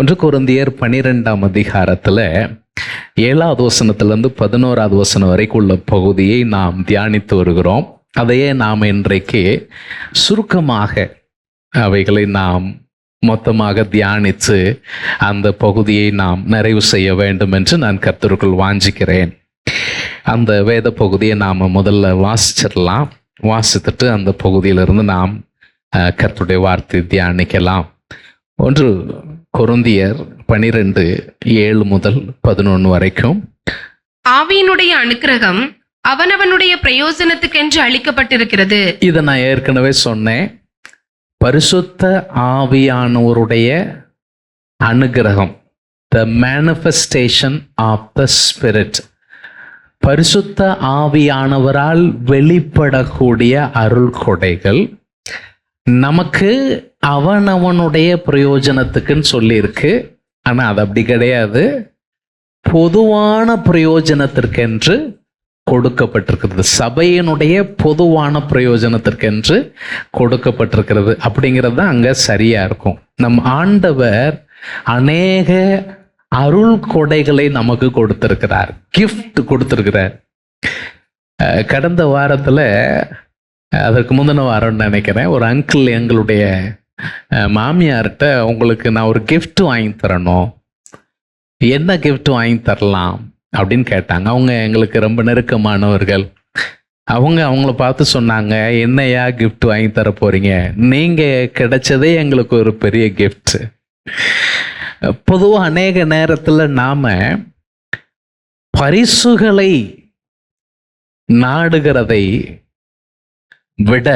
1 கொரிந்தியர் 12ஆம் அதிகாரத்தில் 7வது வசனத்திலிருந்து 11வது வசனம் வரைக்கும் உள்ள பகுதியை நாம் தியானித்து வருகிறோம். அதையே நாம் இன்றைக்கு சுருக்கமாக அவைகளை நாம் மொத்தமாக தியானித்து அந்த பகுதியை நாம் நிறைவு செய்ய வேண்டும் என்று நான் கர்த்தருக்குள் வாஞ்சிக்கிறேன். அந்த வேத பகுதியை நாம் முதல்ல வாசிச்சிடலாம். வாசித்துட்டு அந்த பகுதியிலிருந்து நாம் கர்த்தருடைய வார்த்தை தியானிக்கலாம். 1 கொரிந்தியர் 12:7 முதல் 11 வரைக்கும். ஆவியினுடைய அனுக்கிரகம் அவனவனுடைய பிரயோஜனத்துக்கென்று அளிக்கப்பட்டிருக்கிறது. இதை நான் ஏற்கனவே சொன்னேன். பரிசுத்த ஆவியானவருடைய அனுக்கிரகம், the manifestation of the Spirit, பரிசுத்த ஆவியானவரால் வெளிப்படக்கூடிய அருள் கொடைகள் நமக்கு அவனவனுடைய பிரயோஜனத்துக்குன்னு சொல்லியிருக்கு. ஆனால் அது அப்படி கிடையாது. பொதுவான பிரயோஜனத்திற்கென்று கொடுக்கப்பட்டிருக்கிறது. சபையினுடைய பொதுவான பிரயோஜனத்திற்கென்று கொடுக்கப்பட்டிருக்கிறது அப்படிங்கிறது தான் அங்கே சரியா இருக்கும். நம் ஆண்டவர் அநேக அருள் கொடைகளை நமக்கு கொடுத்திருக்கிறார், கிஃப்ட் கொடுத்திருக்கிறார். கடந்த வாரத்தில், அதற்கு முந்தின வாரம்னு நினைக்கிறேன், ஒரு அங்கிள் எங்களுடைய மாமியார்கிட்ட உங்களுக்கு நான் ஒரு கிஃப்ட் வாங்கி தரணும், என்ன கிஃப்ட் வாங்கி தரலாம் அப்படின்னு கேட்டாங்க. அவங்க எங்களுக்கு ரொம்ப நெருக்கமானவர்கள். அவங்கள பார்த்து சொன்னாங்க, என்னையா கிஃப்ட் வாங்கி தர போறீங்க, நீங்க கிடைச்சதே எங்களுக்கு ஒரு பெரிய கிஃப்ட். பொதுவாக அநேக நேரத்தில் நாம பரிசுகளை நாடுகிறதை விட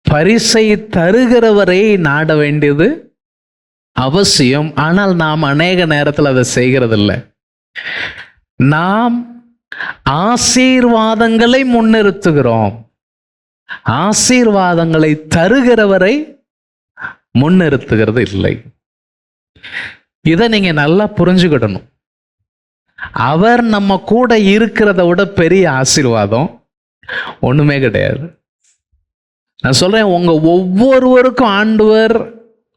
பரிசை தருகிறவரை நாட வேண்டியது அவசியம். ஆனால் நாம் அநேக நேரத்தில் அதை செய்கிறதில்லை. நாம் ஆசீர்வாதங்களை முன்னிறுத்துகிறோம், ஆசீர்வாதங்களை தருகிறவரை முன்னிறுத்துகிறது இல்லை. இதை நீங்க நல்லா புரிஞ்சுக்கிடணும். அவர் நம்ம கூட இருக்கிறத விட பெரிய ஆசீர்வாதம் ஒண்ணுமே கிடையாது. நான் சொல்றேன், உங்க ஒவ்வொருவருக்கும் ஆண்டவர்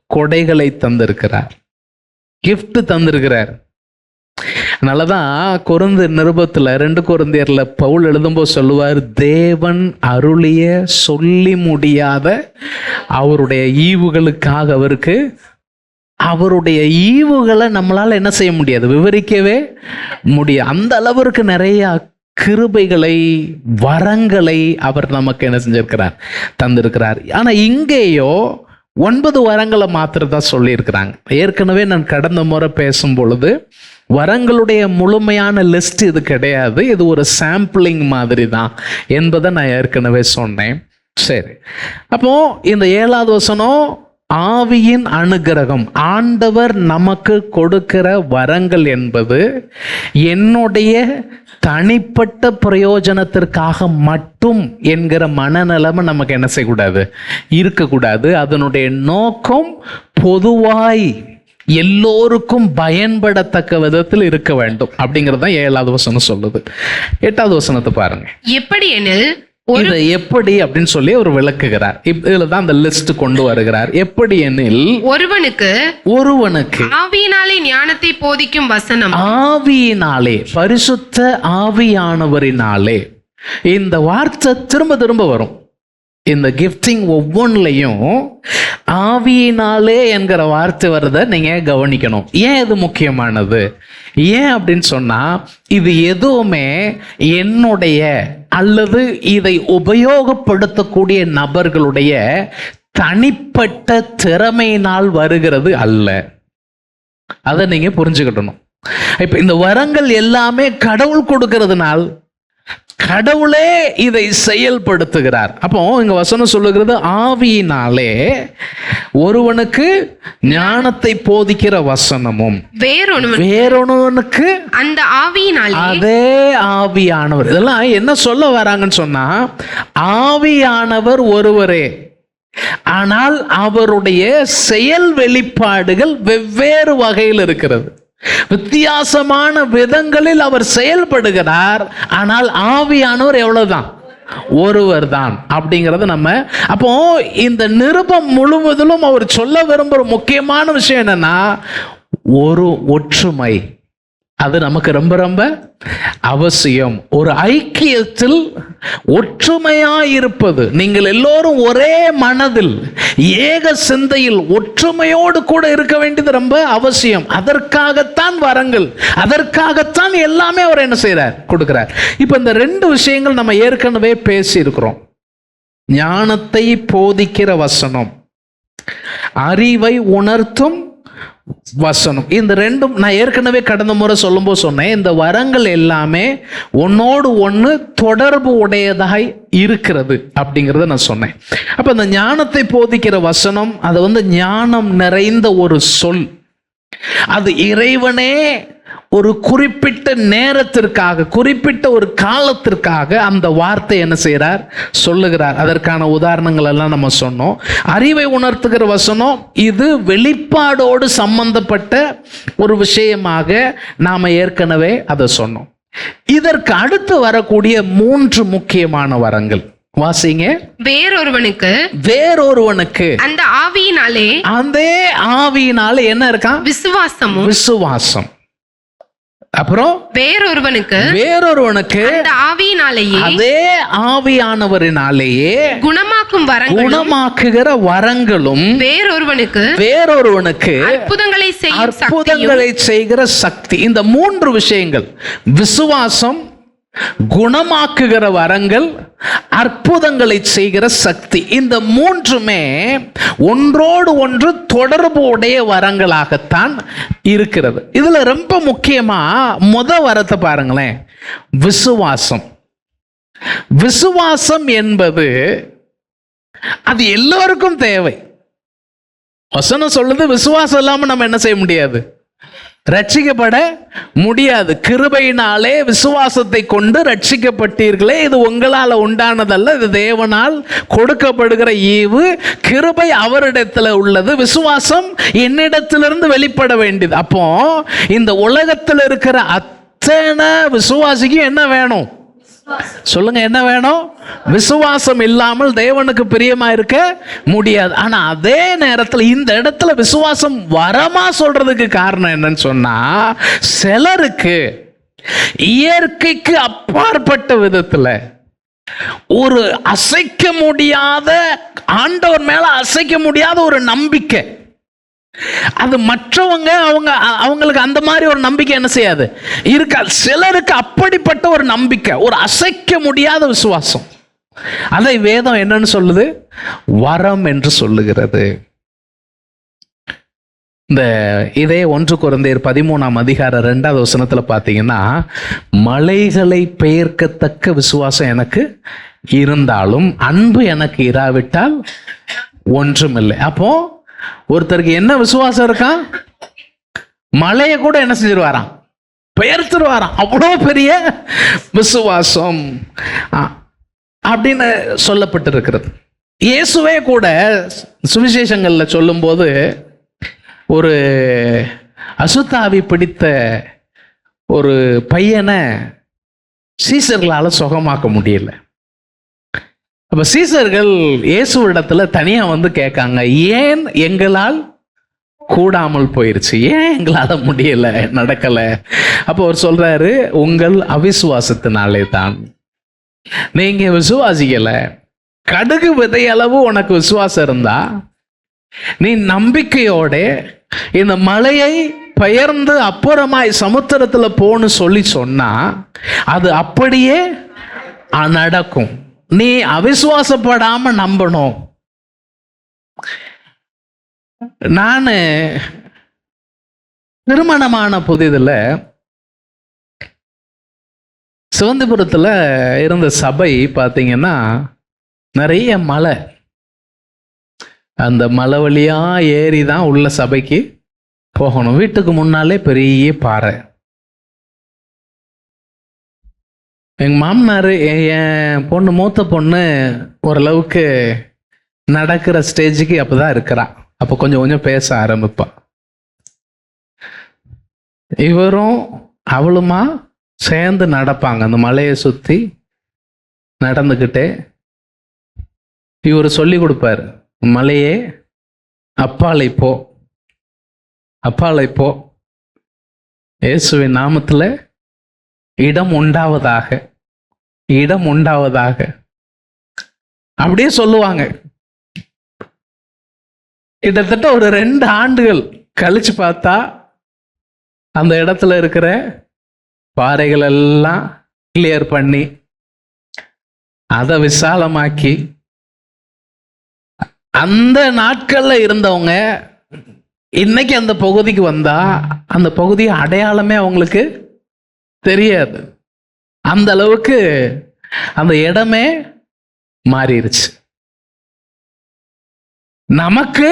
கொடைகளை தந்திருக்கிறார், கிஃப்ட் தந்திருக்கிறார். அதனாலதான் கொரிந்து நிருபத்துல 2 கொரிந்தியர்ல பவுல் எழுதும்போது சொல்லுவார், தேவன் அருளிய சொல்லி முடியாத அவருடைய ஈவுகளுக்காக அவருடைய ஈவுகளை நம்மளால என்ன செய்ய முடியாது, விவரிக்கவே முடியாது. அந்த அளவிற்கு நிறைய கிருபைகளை, வரங்களை அவர் நமக்கு என்ன செஞ்சிருக்கிறார், தந்திருக்கிறார். ஆனா இங்கேயோ 9 வரங்களை மாத்திரதான் சொல்லியிருக்கிறாங்க. ஏற்கனவே நான் கடந்த முறை பேசும் பொழுது வரங்களுடைய முழுமையான லிஸ்ட் இது கிடையாது, இது ஒரு சாம்பிளிங் மாதிரி தான் என்பதை நான் ஏற்கனவே சொன்னேன். சரி, அப்போ இந்த 7வது வசனம் ஆவியின் அனுக்கிரகம், ஆண்டவர் நமக்கு கொடுக்கிற வரங்கள் என்பது என்னுடைய தனிப்பட்ட பிரயோஜனத்திற்காக மட்டும் என்கிற மனநிலைமை நமக்கு என்ன செய்யக்கூடாது, இருக்கக்கூடாது. அதனுடைய நோக்கம் பொதுவாய் எல்லோருக்கும் பயன்படத்தக்க விதத்தில் இருக்க வேண்டும் அப்படிங்கிறது தான் 7வது வசனம் சொல்லுது. 8வது வசனத்தை பாருங்க. எப்படி எனில், இது எப்படி அப்படின்னு சொல்லி அவர் விளக்குகிறார். இதுலதான் அந்த லிஸ்ட் கொண்டு வருகிறார். எப்படி எனில், ஒருவனுக்கு ஆவியினாலே ஞானத்தை போதிக்கும் வசனம், ஆவியினாலே, பரிசுத்த ஆவியானவரினாலே. இந்த வார்த்தை திரும்ப திரும்ப வரும். இந்த கிஃப்டிங் ஒவ்வொன்றிலையும் ஆவியினாலே என்கிற வார்த்தை வருதை நீங்க கவனிக்கணும். ஏன் இது முக்கியமானது, ஏன் அப்படின்னு சொன்னா, இது எதுவுமே என்னுடைய அல்லது இதை உபயோகப்படுத்தக்கூடிய நபர்களுடைய தனிப்பட்ட திறமையினால் வருகிறது அல்ல. அதை நீங்க புரிஞ்சுக்கிடணும். இப்ப இந்த வரங்கள் எல்லாமே கடவுள் கொடுக்கிறதுனால் கடவுளே இதை செயல்படுத்துகிறார். அப்போ இங்க வசனம் சொல்லுகிறது, ஆவியினாலே ஒருவனுக்கு ஞானத்தை போதிக்கிற வசனமும், வேறொருவனுக்கு அந்த ஆவியினாலே, அதே ஆவியானவர். இதெல்லாம் என்ன சொல்ல வராங்கன்னு சொன்னா, ஆவியானவர் ஒருவரே, ஆனால் அவருடைய செயல் வெளிப்பாடுகள் வெவ்வேறு வகையில் இருக்கிறது. வித்தியாசமான விதங்களில் அவர் செயல்படுகிறார். ஆனால் ஆவியானவர் எவ்வளவுதான், ஒருவர் தான் அப்படிங்கறது நம்ம அப்போ இந்த நிருபம் முழுவதிலும் அவர் சொல்ல விரும்புற முக்கியமான விஷயம் என்னன்னா, ஒரு ஒற்றுமை. அது நமக்கு ரொம்ப ரொம்ப அவசியம். ஒரு ஐக்கியத்தில் ஒற்றுமையாயிருப்பது, நீங்கள் எல்லோரும் ஒரே மனதில் ஏக சிந்தையில் ஒற்றுமையோடு கூட இருக்க வேண்டியது ரொம்ப அவசியம். அதற்காகத்தான் வரங்கள், அதற்காகத்தான் எல்லாமே அவர் என்ன செய்றார், கொடுக்கிறார். இப்ப இந்த ரெண்டு விஷயங்கள் நம்ம ஏற்கனவே பேசி இருக்கிறோம். ஞானத்தை போதிக்கிற வசனம், அறிவை உணர்த்தும் வசனம். இந்த ரெண்டும் நான் ஏற்கனவே கடந்த முறை சொல்லும்போது சொன்னேன், இந்த வரங்கள் எல்லாமே ஒன்னோடு ஒன்று தொடர்பு உடையதாய் இருக்கிறது அப்படிங்கிறத நான் சொன்னேன். அப்ப இந்த ஞானத்தை போதிக்கிற வசனம், அது ஞானம் நிறைந்த ஒரு சொல். அது இறைவனே ஒரு குறிப்பிட்ட நேரத்திற்காக, குறிப்பிட்ட ஒரு காலத்திற்காக அந்த வார்த்தை என்ன செய்கிறார், சொல்லுகிறார். அதற்கான உதாரணங்கள் எல்லாம் நம்ம சொன்னோம். அறிவை உணர்த்துகிற வசனம், இது வெளிப்பாடோடு சம்பந்தப்பட்ட ஒரு விஷயமாக நாம் ஏற்கனவே அதை சொன்னோம். இதற்கு அடுத்து வரக்கூடிய 3 முக்கியமான வரங்கள் வாசிங்க. வேறொருவனுக்கு அந்த ஆவியினாலே, அந்த ஆவியினாலே என்ன இருக்கான், விசுவாசம். அப்புறம் வேறொருவனுக்கு அந்த ஆவியினாலேயே, அதே ஆவியானவரினாலேயே குணமாக்குகிற வரங்களும், வேறொருவனுக்கு அற்புதங்களை செய்கிற சக்தி. இந்த 3 விஷயங்கள், விசுவாசம், குணமாக்குகிற வரங்கள், அற்புதங்களை செய்கிற சக்தி, இந்த 3மே ஒன்றோடு ஒன்று தொடர்பு உடைய வரங்களாகத்தான் இருக்கிறது. இதுல ரொம்ப முக்கியமா வரத்தை பாருங்களேன், விசுவாசம். விசுவாசம் என்பது அது எல்லோருக்கும் தேவை. வசனம் சொல்லுது, விசுவாசம் இல்லாம நம்ம என்ன செய்ய முடியாது, ரட்சிக்கப்பட முடியாது. கிருபையினாலே விசுவாசத்தை கொண்டு ரட்சிக்கப்பட்டீர்களே, இது உங்களால் உண்டானதல்ல, இது தேவனால் கொடுக்கப்படுகிற ஈவு. கிருபை அவரிடத்துல உள்ளது, விசுவாசம் என்னிடத்திலிருந்து வெளிப்பட வேண்டியது. அப்போ இந்த உலகத்தில் இருக்கிற அத்தனை விசுவாசிக்கு என்ன வேணும் சொல்லுங்க, என்ன வேணும்? விசுவாசம் இல்லாமல் தேவனுக்கு பிரியமா இருக்க முடியாது. ஆனா அதே நேரத்தில் இந்த இடத்துல விசுவாசம் வரமா சொல்றதுக்கு காரணம் என்னன்னு சொன்னா, சிலருக்கு இயற்கைக்கு அப்பாற்பட்ட விதத்துல ஒரு அசைக்க முடியாத, ஆண்டவர் மேல அசைக்க முடியாத ஒரு நம்பிக்கை, அது மற்றவங்க அவங்களுக்கு அந்த மாதிரி ஒரு நம்பிக்கை என்ன செய்யாது, இருக்காது. சிலருக்கு அப்படிப்பட்ட ஒரு நம்பிக்கை, ஒரு அசைக்க முடியாத விசுவாசம், அதை வேதம் என்னன்னு சொல்லுது, வரம் என்று சொல்லுகிறது. இந்த இதே 1 கொரிந்தியர் 13:2 பார்த்தீங்கன்னா, மலைகளை பெயர்க்கத்தக்க விசுவாசம் எனக்கு இருந்தாலும் அன்பு எனக்கு இராவிட்டால் ஒன்றுமில்லை. அப்போ ஒருத்தருக்கு என்ன விசுவாசம் இருக்கான், மலையை கூட என்ன செஞ்சிருவாராம், பெயர்த்துருவாராம். அவ்வளோ பெரிய விசுவாசம் அப்படின்னு சொல்லப்பட்டிருக்கிறது. இயேசுவே கூட சுவிசேஷங்கள்ல சொல்லும்போது, ஒரு அசுத்தாவி பிடித்த ஒரு பையனை சீசர்களால சுகமாக்க முடியல. அப்ப சீசர்கள் இயேசுவிடத்துல தனியா கேட்காங்க, ஏன் எங்களால் கூடாமல் போயிருச்சு, ஏன் எங்களால முடியல, நடக்கல? அப்போ அவர் சொல்றாரு, உங்கள் அவிசுவாசத்தினாலே தான், நீங்க விசுவாசிக்கல. கடுகு விதையளவு உனக்கு விசுவாசம் இருந்தா நீ நம்பிக்கையோட இந்த மலையை பெயர்ந்து அப்புறமாய் சமுத்திரத்துல போன்னு சொன்னா அது அப்படியே நடக்கும். நீ அவிசுவாசப்படாம நம்பணும். நான் திருமணமான புதிதுல சிவந்திபுரத்துல இருந்த சபை பார்த்தீங்கன்னா நிறைய மலை, அந்த மலை வழியா ஏறி தான் உள்ள சபைக்கு போகணும். வீட்டுக்கு முன்னாலே பெரிய பாறை. எங்கள் மாமனார், என் பொண்ணு, மூத்த பொண்ணு ஓரளவுக்கு நடக்கிற ஸ்டேஜுக்கு அப்போ தான் இருக்கிறான். அப்போ கொஞ்சம் கொஞ்சம் பேச ஆரம்பிப்பான். இவரும் அவளுமா சேர்ந்து நடப்பாங்க, அந்த மலையை சுற்றி நடந்துக்கிட்டே இவர் சொல்லி கொடுப்பார், மலையே அப்பாலை போ, அப்பாலை போ, இயேசுவின் நாமத்தில் இடம் உண்டாவதாக, இடம் உண்டாவதாக அப்படியே சொல்லுவாங்க. கிட்டத்தட்ட ஒரு 2 ஆண்டுகள் கழிச்சு பார்த்தா அந்த இடத்துல இருக்கிற பாறைகள் எல்லாம் கிளியர் பண்ணி அதை விசாலமாக்கி, அந்த நாட்கள்ல இருந்தவங்க இன்னைக்கு அந்த பகுதிக்கு வந்தா அந்த பகுதி அடையாளமே அவங்களுக்கு தெரியாது. அந்த அளவுக்கு அந்த இடமே மாறிடுச்சு. நமக்கு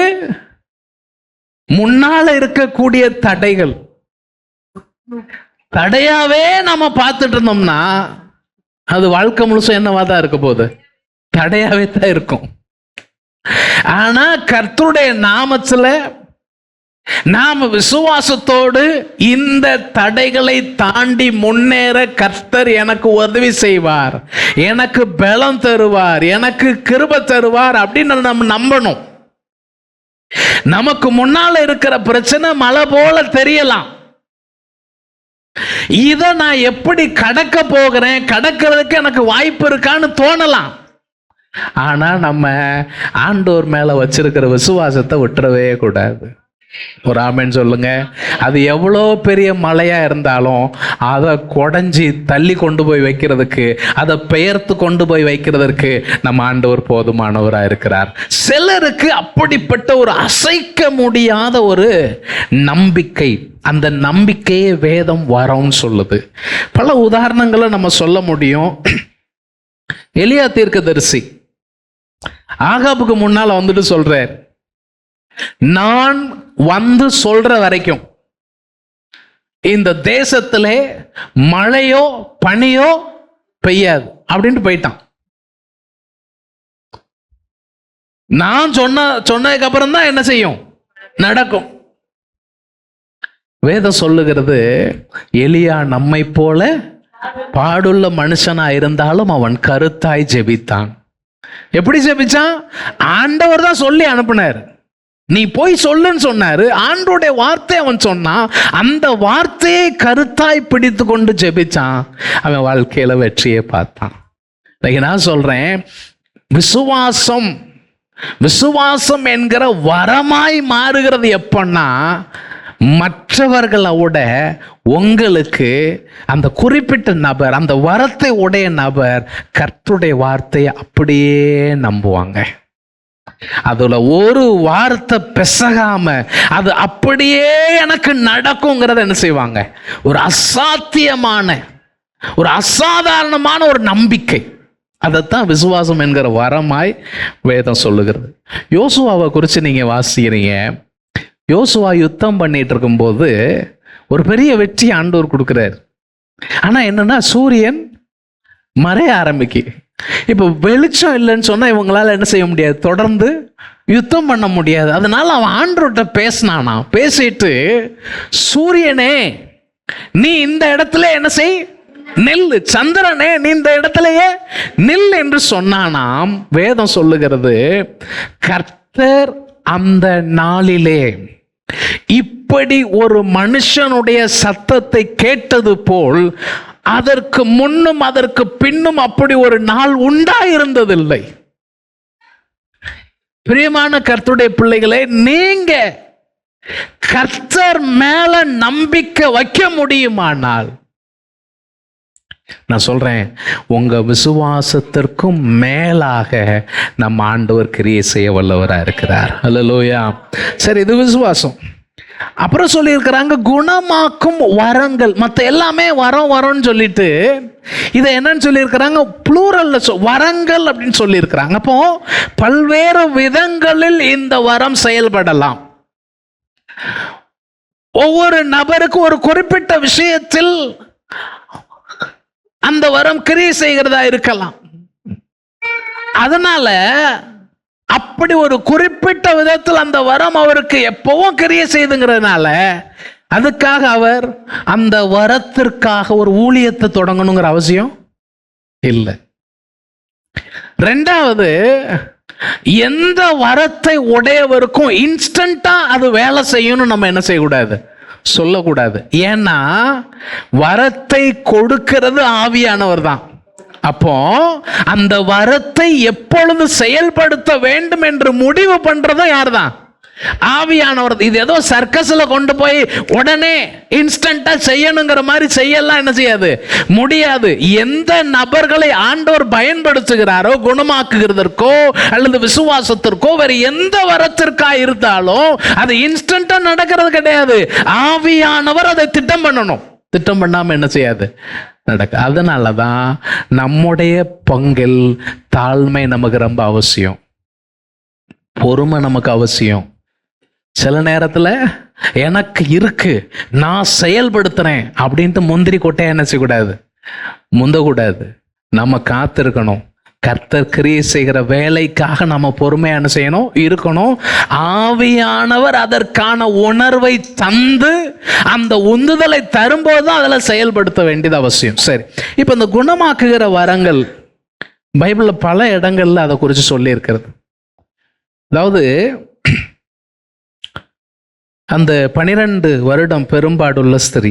முன்னால இருக்கக்கூடிய தடைகள் தடையாவே நம்ம பார்த்துட்டு இருந்தோம்னா அது வாழ்க்கை முழுசும் என்னவா தான் இருக்க போகுது? தடையாவே தான் இருக்கும். ஆனா கர்த்தருடைய நாமத்துல நாம விசுவாசத்தோடு இந்த தடைகளை தாண்டி முன்னேற கர்த்தர் எனக்கு உதவி செய்வார், எனக்கு பலம் தருவார், எனக்கு கிருபை தருவார் அப்படின்னு நம்ம நம்பணும். நமக்கு முன்னால இருக்கிற பிரச்சனை மலை போல தெரியலாம். இதை நான் எப்படி கடக்க போகிறேன், கடக்கிறதுக்கு எனக்கு வாய்ப்பு இருக்கான்னு தோணலாம். ஆனா நம்ம ஆண்டவர் மேல வச்சிருக்கிற விசுவாசத்தை விட்டுறவே கூடாது. ஒரு ஆமென் சொல்லுங்க. அது எவ்வளோ பெரிய மலையா இருந்தாலும் அதை கொடைஞ்சி தள்ளி கொண்டு போய் வைக்கிறதுக்கு, அதை பெயர்த்து கொண்டு போய் வைக்கிறதுக்கு நம்ம ஆண்டவர் போதுமானவராக இருக்கிறார். சிலருக்கு அப்படிப்பட்ட ஒரு அசைக்க முடியாத ஒரு நம்பிக்கை, அந்த நம்பிக்கையே வேதம் வரம்னு சொல்லுது. பல உதாரணங்களை நம்ம சொல்ல முடியும். எலியா தீர்க்கதரிசி ஆகாபுக்கு முன்னால வந்துட்டு சொல்றார், நான் வந்து சொல்ற வரைக்கும் இந்த தேசத்திலே மழையோ பனியோ பெய்யாது அப்படின்ட்டு போயிட்டான். நான் சொன்னதுக்கு அப்புறம் தான் என்ன செய்யும், நடக்கும். வேதம் சொல்லுகிறது, எலியா நம்மை போல பாடுள்ள மனுஷனா இருந்தாலும் அவன் கருத்தாய் ஜெபித்தான். எப்படி ஜெபிச்சான்? ஆண்டவர் தான் சொல்லி அனுப்பினார். நீ போய் சொல்லுன்னு சொன்னாரு. ஆண்டோடைய வார்த்தை அவன் சொன்னான். அந்த வார்த்தையை கருத்தாய் பிடித்து கொண்டு ஜெபிச்சான். அவன் வாழ்க்கையில வெற்றியை பார்த்தான். நான் சொல்றேன், விசுவாசம் விசுவாசம் என்கிற வரமாய் மாறுகிறது எப்பன்னா, மற்றவர்களை விட உங்களுக்கு அந்த குறிப்பிட்ட நபர், அந்த வரத்தை உடைய நபர் கர்த்தருடைய வார்த்தையை அப்படியே நம்புவாங்க. அதுல ஒரு வார்த்தை பெசகாம அது அப்படியே எனக்கு நடக்குங்கிறத என்ன செய்வாங்க, ஒரு அசாத்தியமான, ஒரு அசாதாரணமான ஒரு நம்பிக்கை. அதைத்தான் விசுவாசம் என்கிற வரமாய் வேதம் சொல்லுகிறது. யோசுவாவை குறித்து நீங்க வாசிக்கிறீங்க. யோசுவா யுத்தம் பண்ணிட்டு இருக்கும்போது ஒரு பெரிய வெற்றி ஆண்டவர் கொடுக்கிறார். ஆனா என்னன்னா, சூரியன் மறைய ஆரம்பிக்கு. இப்போ வெளிச்சம் இல்லைன்னு சொன்னா இவங்களால என்ன செய்ய முடியாது, தொடர்ந்து யுத்தம் பண்ண முடியாது. அதனால அவன் ஆண்டவர்கிட்ட பேசினானா. பேசிட்டு, சூரியனே நீ இந்த இடத்துல என்ன செய், நெல்லு. சந்திரனே நீ இந்த இடத்துலயே நெல் என்று சொன்னானாம். வேதம் சொல்லுகிறது, கர்த்தர் அந்த நாளிலே இப்படி ஒரு மனுஷனுடைய சத்தத்தை கேட்டது போல் அதற்கு முன்னும் அதற்கு பின்னும் அப்படி ஒரு நாள் உண்டாயிருந்ததில்லை. பிரியமான கர்த்தருடைய பிள்ளைகளே, நீங்க கர்த்தர் மேல நம்பிக்கை வைக்க முடியுமானால், நான் சொல்றேன், உங்க விசுவாசத்திற்கும் மேலாக நம்ம ஆண்டவர் கிரியை செய்ய வல்லவரா இருக்கிறார். அல்லேலூயா. சரி, இது விசுவாசம். அப்புறம் சொல்லியிருக்கிறாங்க, குணமாக்கும் வரங்கள். மற்ற எல்லாமே வரம் வரும்னு சொல்லிட்டு இதை என்னன்னு சொல்லியிருக்கிறாங்க, ப்ளூரல்ல வரங்கள் அப்படின்னு சொல்லியிருக்கிறாங்க. அப்போ பல்வேறு விதங்களில் இந்த வரம் செயல்படலாம். ஒவ்வொரு நபருக்கும் ஒரு குறிப்பிட்ட விஷயத்தில் அந்த வரம் கிரியை செய்கிறதா இருக்கலாம். அதனால அப்படி ஒரு குறிப்பிட்ட விதத்தில் அந்த வரம் அவருக்கு எப்பவும் கிரியை செய்துங்கிறதுனால அதுக்காக அவர் அந்த வரத்திற்காக ஒரு ஊழியத்தை தொடங்கணுங்கிற அவசியம் இல்லை. ரெண்டாவது, எந்த வரத்தை உடையவருக்கும் இன்ஸ்டன்டா அது வேலை செய்யணும் நம்ம என்ன செய்யக்கூடாது, சொல்லக்கூடாது. ஏன்னா வரத்தை கொடுக்கிறது ஆவியானவர் தான். அப்போ அந்த வரத்தை எப்பொழுது செயல்படுத்த வேண்டும் என்று முடிவு பண்றதும் யார் தான், ஆவியானவர். இது ஏதோ சர்க்கஸ்ல கொண்டு போய் உடனே இன்ஸ்டன்டா செய்யணுங்கிற மாதிரி செய்யலாம் என்ன செய்யாது, முடியாது. எந்த நபர்களை ஆண்டவர் பயன்படுத்துகிறாரோ குணமாக்குகிறதற்கோ அல்லது விசுவாசத்திற்கோ வேற எந்த வரத்திற்கா இருந்தாலும் அது இன்ஸ்டன்டா நடக்கிறது கிடையாது. ஆவியானவர் அதை திட்டம் பண்ணணும். திட்டம் பண்ணாம என்ன செய்யாது, நடக்க. அதனாலதான் நம்முடைய பங்கில் தாழ்மை நமக்கு ரொம்ப அவசியம், பொறுமை நமக்கு அவசியம். சில நேரத்தில் எனக்கு இருக்கு, நான் செயல்படுத்துறேன் அப்படின்ட்டு முந்திரி கொட்டையை என்ன செய்யக்கூடாது, முந்தக்கூடாது. நம்ம காத்திருக்கணும். கர்த்தர் கிரியை செய்கிற வேலைக்காக நம்ம பொறுமையா என்ன செய்யணும், இருக்கணும். ஆவியானவர் அதற்கான உணர்வை தந்து அந்த உந்துதலை தரும்போது தான் அதில் செயல்படுத்த வேண்டியது அவசியம். சரி, இப்போ இந்த குணமாக்குகிற வரங்கள் பைபிளில் பல இடங்கள்ல அதை குறித்து சொல்லி இருக்கிறது. அதாவது அந்த 12 வருடம் பெரும்பாடுள்ள ஸ்திரீ,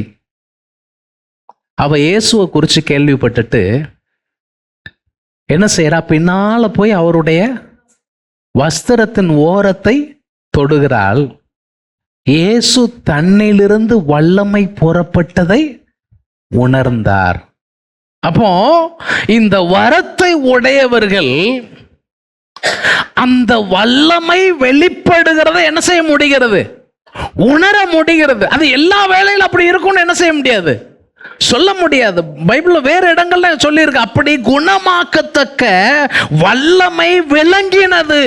அவ இயேசுவை குறித்து கேள்விப்பட்டுட்டு என்ன செய்யறா, பின்னால போய் அவருடைய வஸ்திரத்தின் ஓரத்தை தொடுகிறாள். இயேசு தன்னிலிருந்து வல்லமை புறப்பட்டதை உணர்ந்தார். அப்போ இந்த வரத்தை உடையவர்கள் அந்த வல்லமை வெளிப்படுகிறத என்ன செய்ய முடிகிறது, உணர முடிகிறது. அது எல்லா வேளையிலும் அப்படி இருக்கும்னு என்ன செய்ய முடியாது, சொல்ல முடியாது. பைபிள்ல வேற இடங்கள்ல சொல்லியிருக்கு, அப்படி குணமாக்கத்தக்க வல்லமை விளங்கினது.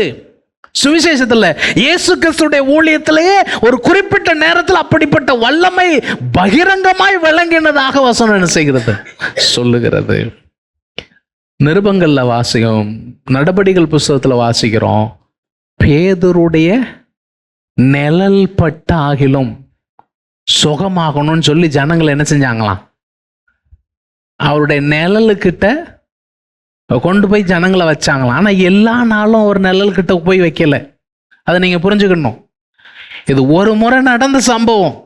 சுவிசேஷத்துல இயேசு கிறிஸ்துடைய ஊழியத்திலேயே ஒரு குறிப்பிட்ட நேரத்தில் அப்படிப்பட்ட வல்லமை பகிரங்கமாய் விளங்கினதாக வசனம் என்ன செய்கிறது, சொல்லுகிறது. நிருபங்கள்ல வாசிக்கிறோம், நடபடிகள் புஸ்தகத்துல வாசிக்கிறோம், பேதுருடைய நிழல் பட்ட ஆகிலும் சுகமாகணும்னு சொல்லி ஜனங்களை என்ன செஞ்சாங்களாம், அவருடைய நிழலுக்கிட்ட கொண்டு போய் ஜனங்களை வச்சாங்களாம். ஆனா எல்லா நாளும் ஒரு நிழல் கிட்ட போய் வைக்கல. அதை நீங்க புரிஞ்சுக்கணும். இது ஒரு முறை நடந்த சம்பவம்,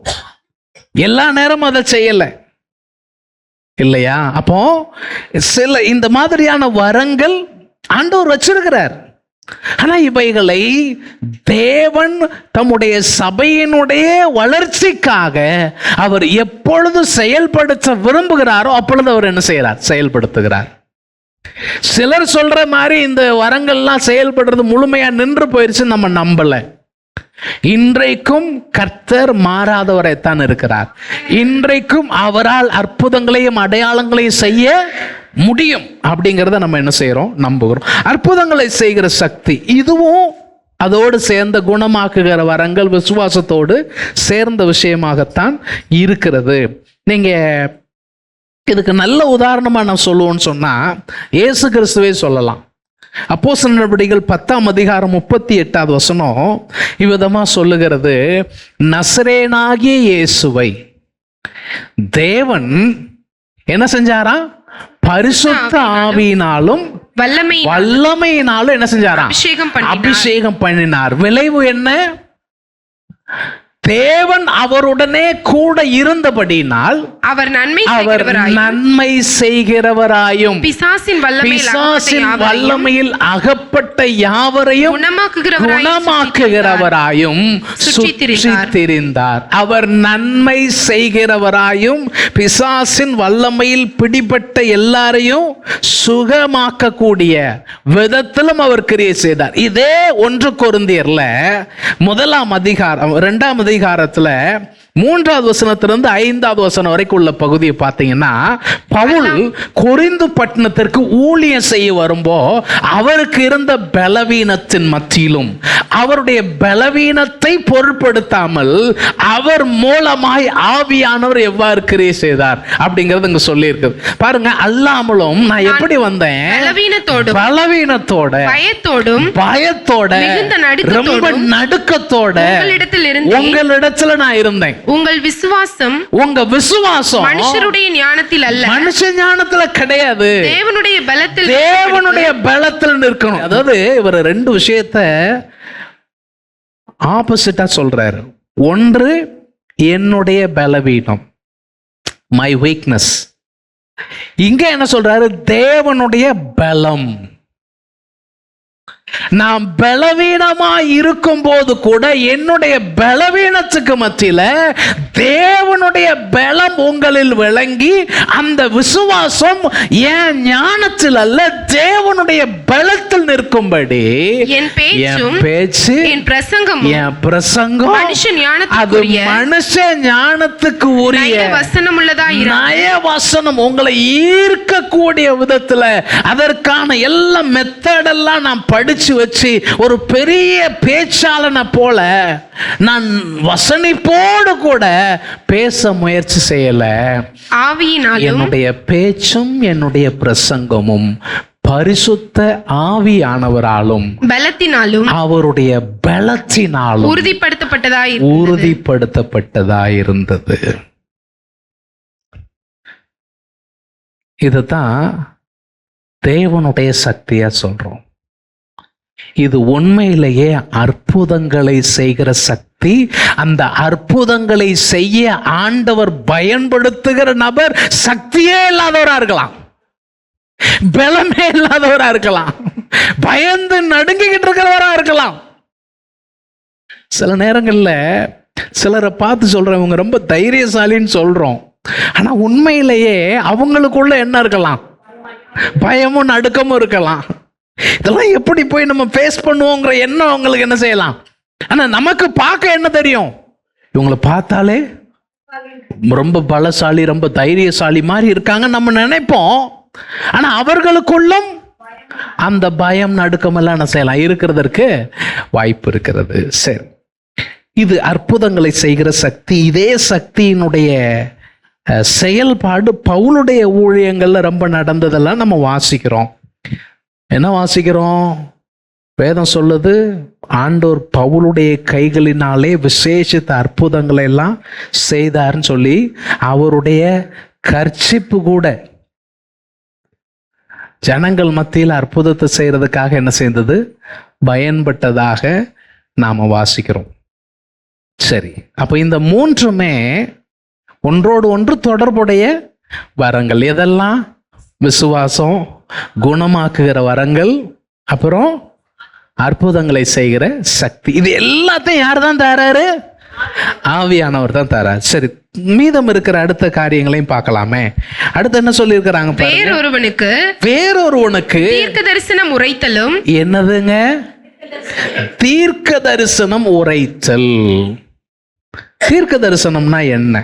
எல்லா நேரமும் அதை செய்யல இல்லையா. அப்போ சில இந்த மாதிரியான வரங்கள் ஆண்டவர் வச்சிருக்கிறார். ஆனா இவைகளை தேவன் தம்முடைய சபையினுடைய வளர்ச்சிக்காக அவர் எப்பொழுது செயல்படுத்த விரும்புகிறாரோ அப்பொழுது அவர் என்ன செய்யறார், செயல்படுத்துகிறார். சிலர் சொல்ற மாதிரி இந்த வரங்கள்லாம் செயல்படுறது முழுமையா நின்று போயிருச்சு நம்ம நம்பல. இன்றைக்கும் கர்த்தர் மாறாதவரைத்தான் இருக்கிறார். இன்றைக்கும் அவரால் அற்புதங்களையும் அடையாளங்களையும் செய்ய முடியும் அப்படிங்கிறத நம்ம என்ன செய்யறோம், நம்புகிறோம். அற்புதங்களை செய்கிற சக்தி இதுவும் அதோடு சேர்ந்த குணமாக்குகிற வரங்கள் விசுவாசத்தோடு சேர்ந்த விஷயமாகத்தான் இருக்கிறது. நீங்க இதுக்கு நல்ல உதாரணமா நான் சொல்லுவோன்னு சொன்னா இயேசு கிறிஸ்துவே சொல்லலாம். அப்போஸ்தலர் நடபடிகள் 10ஆம் அதிகாரம் 38வது வசனம் இவ்விதமா சொல்லுகிறது, நசரேனாகிய இயேசுவை தேவன் என்ன செஞ்சாரா, பரிசுத்த ஆவியினாலும் வல்லமையினாலும் என்ன செஞ்சாரா, அபிஷேகம் பண்ணினார். விளைவு என்ன, தேவன் அவருடனே கூட இருந்தபடியினால் அவர் நன்மை செய்கிறவராயும் பிசாசின் வல்லமையில் அகப்பட்ட யாவரையும் குணமாக்குகிறவராயும் சுற்றித்திரிந்தார். அவர் நன்மை செய்கிறவராயும் பிசாசின் வல்லமையில் பிடிபட்ட எல்லாரையும் சுகமாக்கக்கூடிய விதத்திலும் அவர் கிரியை செய்தார். இதே 1 கொரிந்தியர்ல 1ஆம் அதிகாரம் 2ஆம் அதிகாரத்துல 3வது வசனத்திலிருந்து 5வது வசனம் வரைக்கும் உள்ள பகுதியை பார்த்தீங்கன்னா, பவுல் கொரிந்து பட்டணத்திற்கு ஊழியம் செய்ய வரும்போ அவருக்கு இருந்த பலவீனத்தின் மத்தியிலும் அவருடைய பலவீனத்தை பொருட்படுத்தாமல் அவர் மூலமாய் ஆவியானவர் எவ்வாறு கிரியை செய்தார் அப்படிங்கறது இங்க சொல்லி இருக்குது பாருங்க. அல்லாமலும் நான் எப்படி வந்தேன், பலவீனத்தோட பயத்தோட ரொம்ப நடுக்கத்தோட உங்களிடத்துல நான் இருந்தேன். உங்கள் விசுவாசம் உங்க விசுவாசம் மனுஷருடைய ஞானத்தில் அல்ல, மனுஷ ஞானத்துல கிடையாது, தேவனுடைய பலத்தில் தேவனுடைய பலத்தில் நிற்கணும். அதாவது இவர் ரெண்டு விஷயத்த ஆப்போசிட்டா சொல்றாரு. ஒன்று என்னுடைய பலவீனம், மை வீக்னஸ். இங்க என்ன சொல்றாரு? தேவனுடைய பலம். நான் பலவீனமா இருக்கும் போது கூட என்னுடைய பலவீனத்துக்கு மத்தியில தேவனுடைய பலம் உங்களில் விளங்கி அந்த விசுவாசம் என் ஞானத்தில் அல்ல தேவனுடைய பலத்தில் நிற்கும்படி என் பேச்சு என் பிரசங்கம் மனுஷ அது மனுஷ ஞானத்துக்கு உரிய நயவசனம், உங்களை ஈர்க்கக்கூடிய விதத்துல அதற்கான எல்லா மெத்தடெல்லாம் நான் படிச்சு வச்சு ஒரு பெரிய பேச்சாளனை போல நான் வசனிப்போடு கூட பேச முயற்சி செய்யல. ஆவியினாலும் என்னுடைய பேச்சும் என்னுடைய பிரசங்கமும் பரிசுத்த ஆவியானவராலும் பலத்தினாலும் அவருடைய பலத்தினாலும் உறுதிப்படுத்தப்பட்டதாயிருந்தது. இதுதான் தேவனுடைய சக்தியா சொல்றோம். இது உண்மையிலேயே அற்புதங்களை செய்கிற சக்தி. அந்த அற்புதங்களை செய்ய ஆண்டவர் பயன்படுத்துகிற நபர் சக்தியே இல்லாதவரா இருக்கலாம், பலமே இல்லாதவரா இருக்கலாம், பயந்து நடுங்கிக்கிட்டு இருக்கிறவரா இருக்கலாம். சில நேரங்கள்ல சிலரை பார்த்து சொல்றோம் இவங்க ரொம்ப தைரியசாலின்னு சொல்றோம். ஆனா உண்மையிலேயே அவங்களுக்குள்ள என்ன இருக்கலாம்? பயமும் நடுக்கமும் இருக்கலாம். இதெல்லாம் எப்படி போய் நம்ம ஃபேஸ் பண்ணுவோங்கிற எண்ணம் அவங்களுக்கு என்ன செய்யலாம். ஆனா நமக்கு பார்க்க என்ன தெரியும்? இவங்களை பார்த்தாலே ரொம்ப பலசாலி, ரொம்ப தைரியசாலி மாதிரி இருக்காங்க நம்ம நினைப்போம். ஆனா அவர்களுக்குள்ளும் அந்த பயம் நடுக்கம் எல்லாம் என்ன செய்யலாம், இருக்கிறதற்கு வாய்ப்பு இருக்கிறது. சரி, இது அற்புதங்களை செய்கிற சக்தி. இதே சக்தியினுடைய செயல்பாடு பவுலுடைய ஊழியங்கள்ல ரொம்ப நடந்ததெல்லாம் நம்ம வாசிக்கிறோம். என்ன வாசிக்கிறோம்? வேதம் சொல்லுது, ஆண்டவர் பவுலுடைய கைகளினாலே விசேஷித்த அற்புதங்களை எல்லாம் செய்தார்னு சொல்லி அவருடைய கர்ச்சிப்பு கூட ஜனங்கள் மத்தியில் அற்புதத்தை செய்யறதுக்காக என்ன செய்தது? பயன்பட்டதாக நாம வாசிக்கிறோம். சரி, அப்ப இந்த மூன்றுமே ஒன்றோடு ஒன்று தொடர்புடைய வரங்கள். எதெல்லாம்? விசுவாசம், குணமாக்குகிற வரங்கள், அப்புறம் அற்புதங்களை செய்கிற சக்தி. இது எல்லாத்தையும் யார் தான் தராரு? ஆவியானவர் தான் தரார். சரி, மீதம் இருக்கிற அடுத்த காரியங்களையும் பார்க்கலாமே. அடுத்து என்ன சொல்லி இருக்கிறாங்க? வேறொருவனுக்கு தீர்க்க தரிசனம் உரைத்தலும். என்னதுங்க? தீர்க்க தரிசனம் உரைத்தல். தீர்க்க தரிசனம்னா என்ன?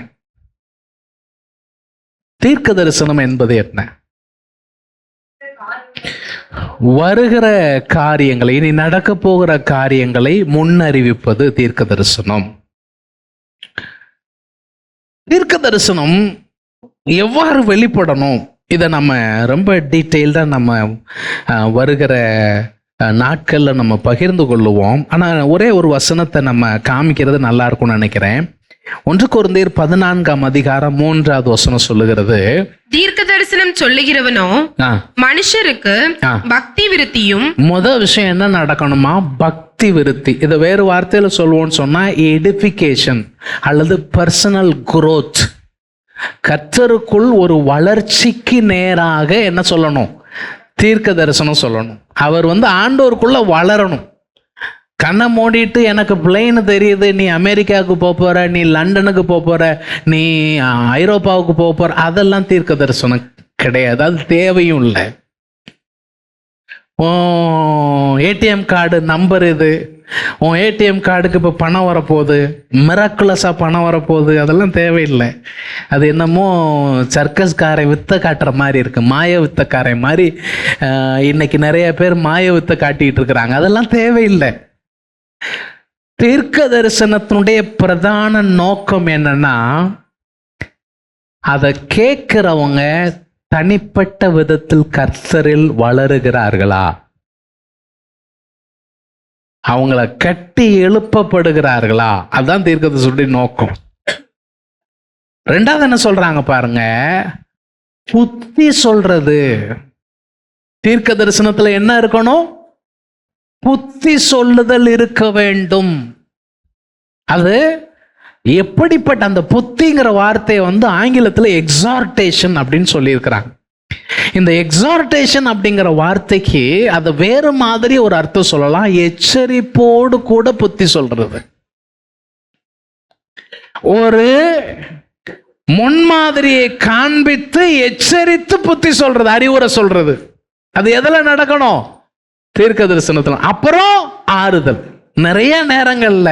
தீர்க்க தரிசனம் என்பது என்ன? வருகிற காரியங்களை, இனி நடக்க போகிற காரியங்களை முன்னறிவிப்பது தீர்க்க தரிசனம். தீர்க்க தரிசனம் எவ்வாறு வெளிப்படணும், இதை நம்ம ரொம்ப டீட்டெயில்டா நம்ம வருகிற நாட்கள்ல நம்ம பகிர்ந்து கொள்ளுவோம். ஆனா ஒரே ஒரு வசனத்தை நம்ம காமிக்கிறது நல்லா இருக்கும்னு நினைக்கிறேன். 1 கொரிந்தியர் 14:3 வசனம் சொல்லுகிறது, தீர்க்க தரிசனம் சொல்லுகிறவனோ மனுஷருக்கு பக்தி விருத்தியும். முதல் விஷயம் என்ன நடக்கணுமா? பக்தி விருத்தி. இதை வேறு வார்த்தையில சொல்லுவோம்னு சொன்னா எடிஃபிகேஷன் அல்லது பர்சனல் குரோத். கர்த்தருக்குள் ஒரு வளர்ச்சிக்கு நேராக என்ன சொல்லணும்? தீர்க்க தரிசனம் சொல்லணும். அவர் ஆண்டவருக்குள்ள வளரணும். கண்ணை மூடிட்டு எனக்கு பிளேன் தெரியுது, நீ அமெரிக்காவுக்கு போற, நீ லண்டனுக்கு போற, நீ ஐரோப்பாவுக்கு போற, அதெல்லாம் தீர்க்க தரிசனம் கிடையாது. அது தேவையும் இல்லை. ஏடிஎம் கார்டு நம்பர் இது, உன் ஏடிஎம் கார்டுக்கு இப்போ பணம் வரப்போகுது, மிராக்குலஸாக பணம் வரப்போகுது, அதெல்லாம் தேவையில்லை. அது என்னமோ சர்க்கஸ்காரை வித்தை காட்டுற மாதிரி இருக்கு, மாய வித்தைக்காரை மாதிரி. இன்னைக்கு நிறைய பேர் மாய வித்தை காட்டிட்டு இருக்கிறாங்க. அதெல்லாம் தேவையில்லை. தீர்க்க தரிசனத்தினுடைய பிரதான நோக்கம் என்னன்னா, அதை கேட்கிறவங்க தனிப்பட்ட விதத்தில் கர்த்தரில் வளருகிறார்களா, அவங்கள கட்டி எழுப்பப்படுகிறார்களா, அதுதான் தீர்க்க தரிசனத்துடைய நோக்கம். ரெண்டாவது என்ன சொல்றாங்க பாருங்க, புத்தி சொல்றது. தீர்க்க தரிசனத்துல என்ன இருக்கணும்? புத்தி சொல்லுதல் இருக்க வேண்டும். அது எப்படிப்பட்ட அந்த புத்திங்கிற வார்த்தையை ஆங்கிலத்தில் எக்ஸார்டேஷன் அப்படின்னு சொல்லியிருக்கிறாங்க. இந்த எக்ஸார்டேஷன் அப்படிங்கிற வார்த்தைக்கு அதை வேறு மாதிரி ஒரு அர்த்தம் சொல்லலாம். எச்சரிப்போடு கூட புத்தி சொல்றது. ஒரு முன்மாதிரியை காண்பித்து எச்சரித்து புத்தி சொல்றது, அறிவுரை சொல்றது. அது எதுல நடக்கணும்? தீர்க்க தரிசனத்துல. அப்புறம் ஆறுதல். நிறைய நேரங்கள்ல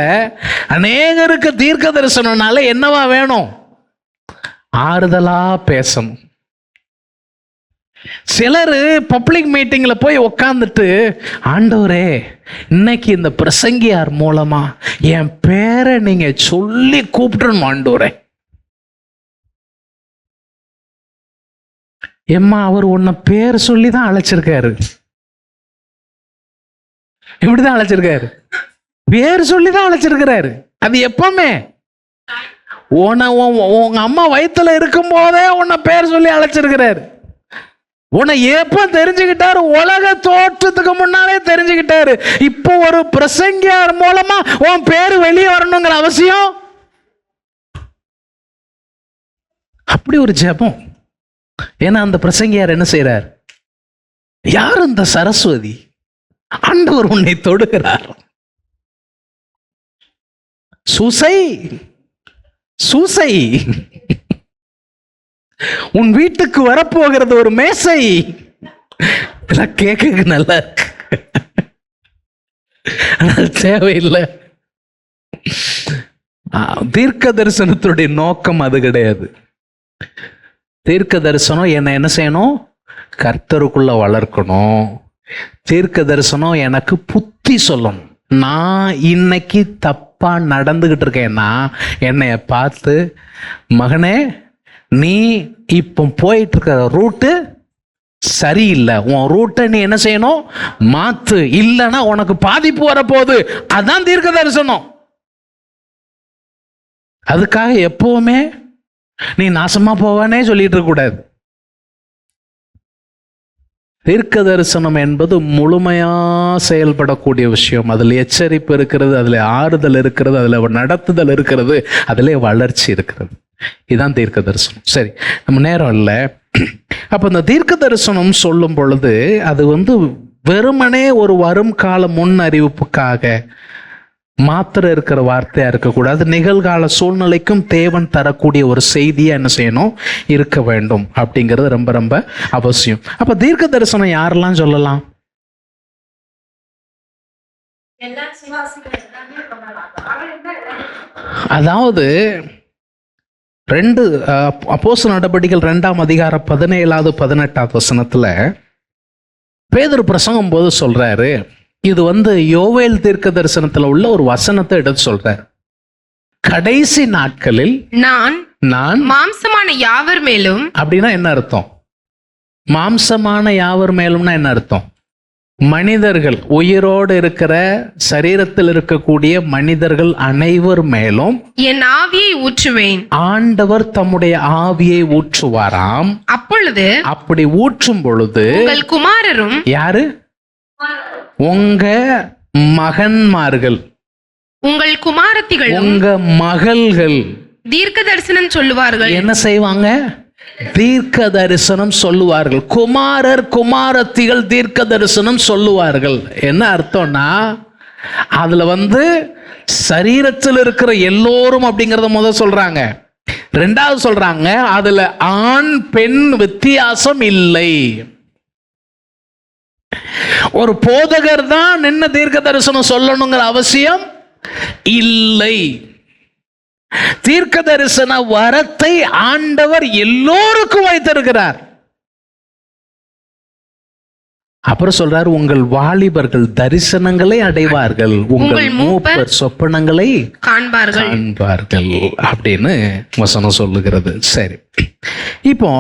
அநேகருக்கு தீர்க்க தரிசனம்னால என்னவா வேணும்? ஆறுதலா பேசணும். சிலர் பப்ளிக் மீட்டிங்ல போய் உக்காந்துட்டு, ஆண்டவரே இன்னைக்கு இந்த பிரசங்கியார் மூலமா என் பேரை நீங்க சொல்லி கூப்பிடணும் ஆண்டவரே. எம்மா, அவர் உன்னை பேர் சொல்லி தான் அழைச்சிருக்காரு. இப்படிதான் அழைச்சிருக்காரு, பேர் சொல்லி தான் அழைச்சிருக்கிறாரு. அது எப்பவுமே உங்க அம்மா வயித்துல இருக்கும் போதே உன்னை பேர் சொல்லி அழைச்சிருக்கிறாரு. உன்னை எப்ப தெரிஞ்சுக்கிட்டாரு? உலக தோற்றத்துக்கு முன்னாலே தெரிஞ்சுக்கிட்டாரு. இப்போ ஒரு பிரசங்கியார் மூலமா உன் பேரு வெளியே வரணுங்கிற அவசியம். அப்படி ஒரு ஜெபம். ஏன்னா அந்த பிரசங்கியார் என்ன செய்யறார்? யார் இந்த சரஸ்வதி? ஆண்டவர் உன்னை தொடுகிறார். சூசை சூசை, உன் வீட்டுக்கு வரப்போகிறது ஒரு மேசை. கேட்க நல்லா இருக்கு, தேவையில்லை. தீர்க்க தரிசனத்துடைய நோக்கம் அது கிடையாது. தீர்க்க தரிசனம் என்ன செய்யணும்? கர்த்தருக்குள்ள வளர்க்கணும். தீர்க்க தரிசனம் எனக்கு புத்தி சொல்லணும். நான் இன்னைக்கு தப்பா நடந்துகிட்டு இருக்கேன்னா என்னைய பார்த்து, மகனே நீ இப்போ போயிட்டு இருக்கிற ரூட்டு சரியில்லை, உன் ரூட்டை நீ என்ன செய்யணும்? மாத்து, இல்லைன்னா உனக்கு பாதிப்பு வரப்போகுது. அதான் தீர்க்க தரிசனம். அதுக்காக எப்பவுமே நீ நாசமா போவானே சொல்லிட்டு இருக்க கூடாது. தீர்க்க தரிசனம் என்பது முழுமையா செயல்படக்கூடிய விஷயம். அதுல எச்சரிப்பு இருக்கிறது, அதுல ஆறுதல் இருக்கிறது, அதுல நடத்துதல் இருக்கிறது, அதுல வளர்ச்சி இருக்கிறது. இதுதான் தீர்க்க தரிசனம். சரி, நம்ம நேரம் இல்லை. அப்ப இந்த தீர்க்க தரிசனம் சொல்லும் பொழுது அது வெறுமனே ஒரு வரும் கால முன் அறிவிப்புக்காக மாத்திர இருக்கிற வார்த்தையா இருக்கக்கூடாது. நிகழ்கால சூழ்நிலைக்கும் தேவன் தரக்கூடிய ஒரு செய்தியா என்ன செய்யணும்? இருக்க வேண்டும். அப்படிங்கிறது ரொம்ப ரொம்ப அவசியம். அப்ப தீர்க்க தரிசனம் யாரெல்லாம் சொல்லலாம்? அதாவது அப்போஸ்தலர் நடபடிகள் 2ஆம் அதிகாரம் 17வது 18வது வசனத்துல பேதுரு பிரசங்கம் போது சொல்றாரு. இது யோவேல் தீர்க்க தரிசனத்துல உள்ள ஒரு வசனத்தை எடுத்து சொல்றார். கடைசி நாட்களில் நான் மாம்சமான யாவர் மேலும். அப்படின்னா என்ன அர்த்தம்? மாம்சமான யாவர் மேலும்னா என்ன அர்த்தம்? மனிதர்கள், உயிரோடு இருக்கிற சரீரத்தில் இருக்கக்கூடிய மனிதர்கள் அனைவர் மேலும் என் ஆவியை ஊற்றுவேன். ஆண்டவர் தம்முடைய ஆவியை ஊற்றுவாராம். அப்பொழுது, அப்படி ஊற்றும் பொழுது உங்கள் குமாரரும். யாரு? உங்க மகன்மார்கள், உங்கள் குமாரத்திகள், உங்க மகள்கள் தீர்க்க தரிசனம் சொல்லுவார்கள். என்ன செய்வாங்க? தீர்க்க தரிசனம் சொல்லுவார்கள். குமாரர் குமாரத்திகள் தீர்க்க தரிசனம் சொல்லுவார்கள். என்ன அர்த்தம்னா, அதுல சரீரத்தில் இருக்கிற எல்லோரும் அப்படிங்கறத முதல் சொல்றாங்க. ரெண்டாவது சொல்றாங்க, அதுல ஆண் பெண் வித்தியாசம் இல்லை. ஒரு போதகர் தான் நின்ன தீர்க்க தரிசனம் சொல்லணுங்கிற அவசியம் இல்லை. தீர்க்க தரிசன வரத்தை ஆண்டவர் எல்லோருக்கும் வைத்திருக்கிறார். அப்புறம் சொல்றாரு, உங்கள் வாலிபர்கள் தரிசனங்களை அடைவார்கள், உங்கள் மூப்பர் சொப்பனங்களை காண்பார்கள் அப்படின்னு வசனம் சொல்லுகிறது. சரி, இப்போ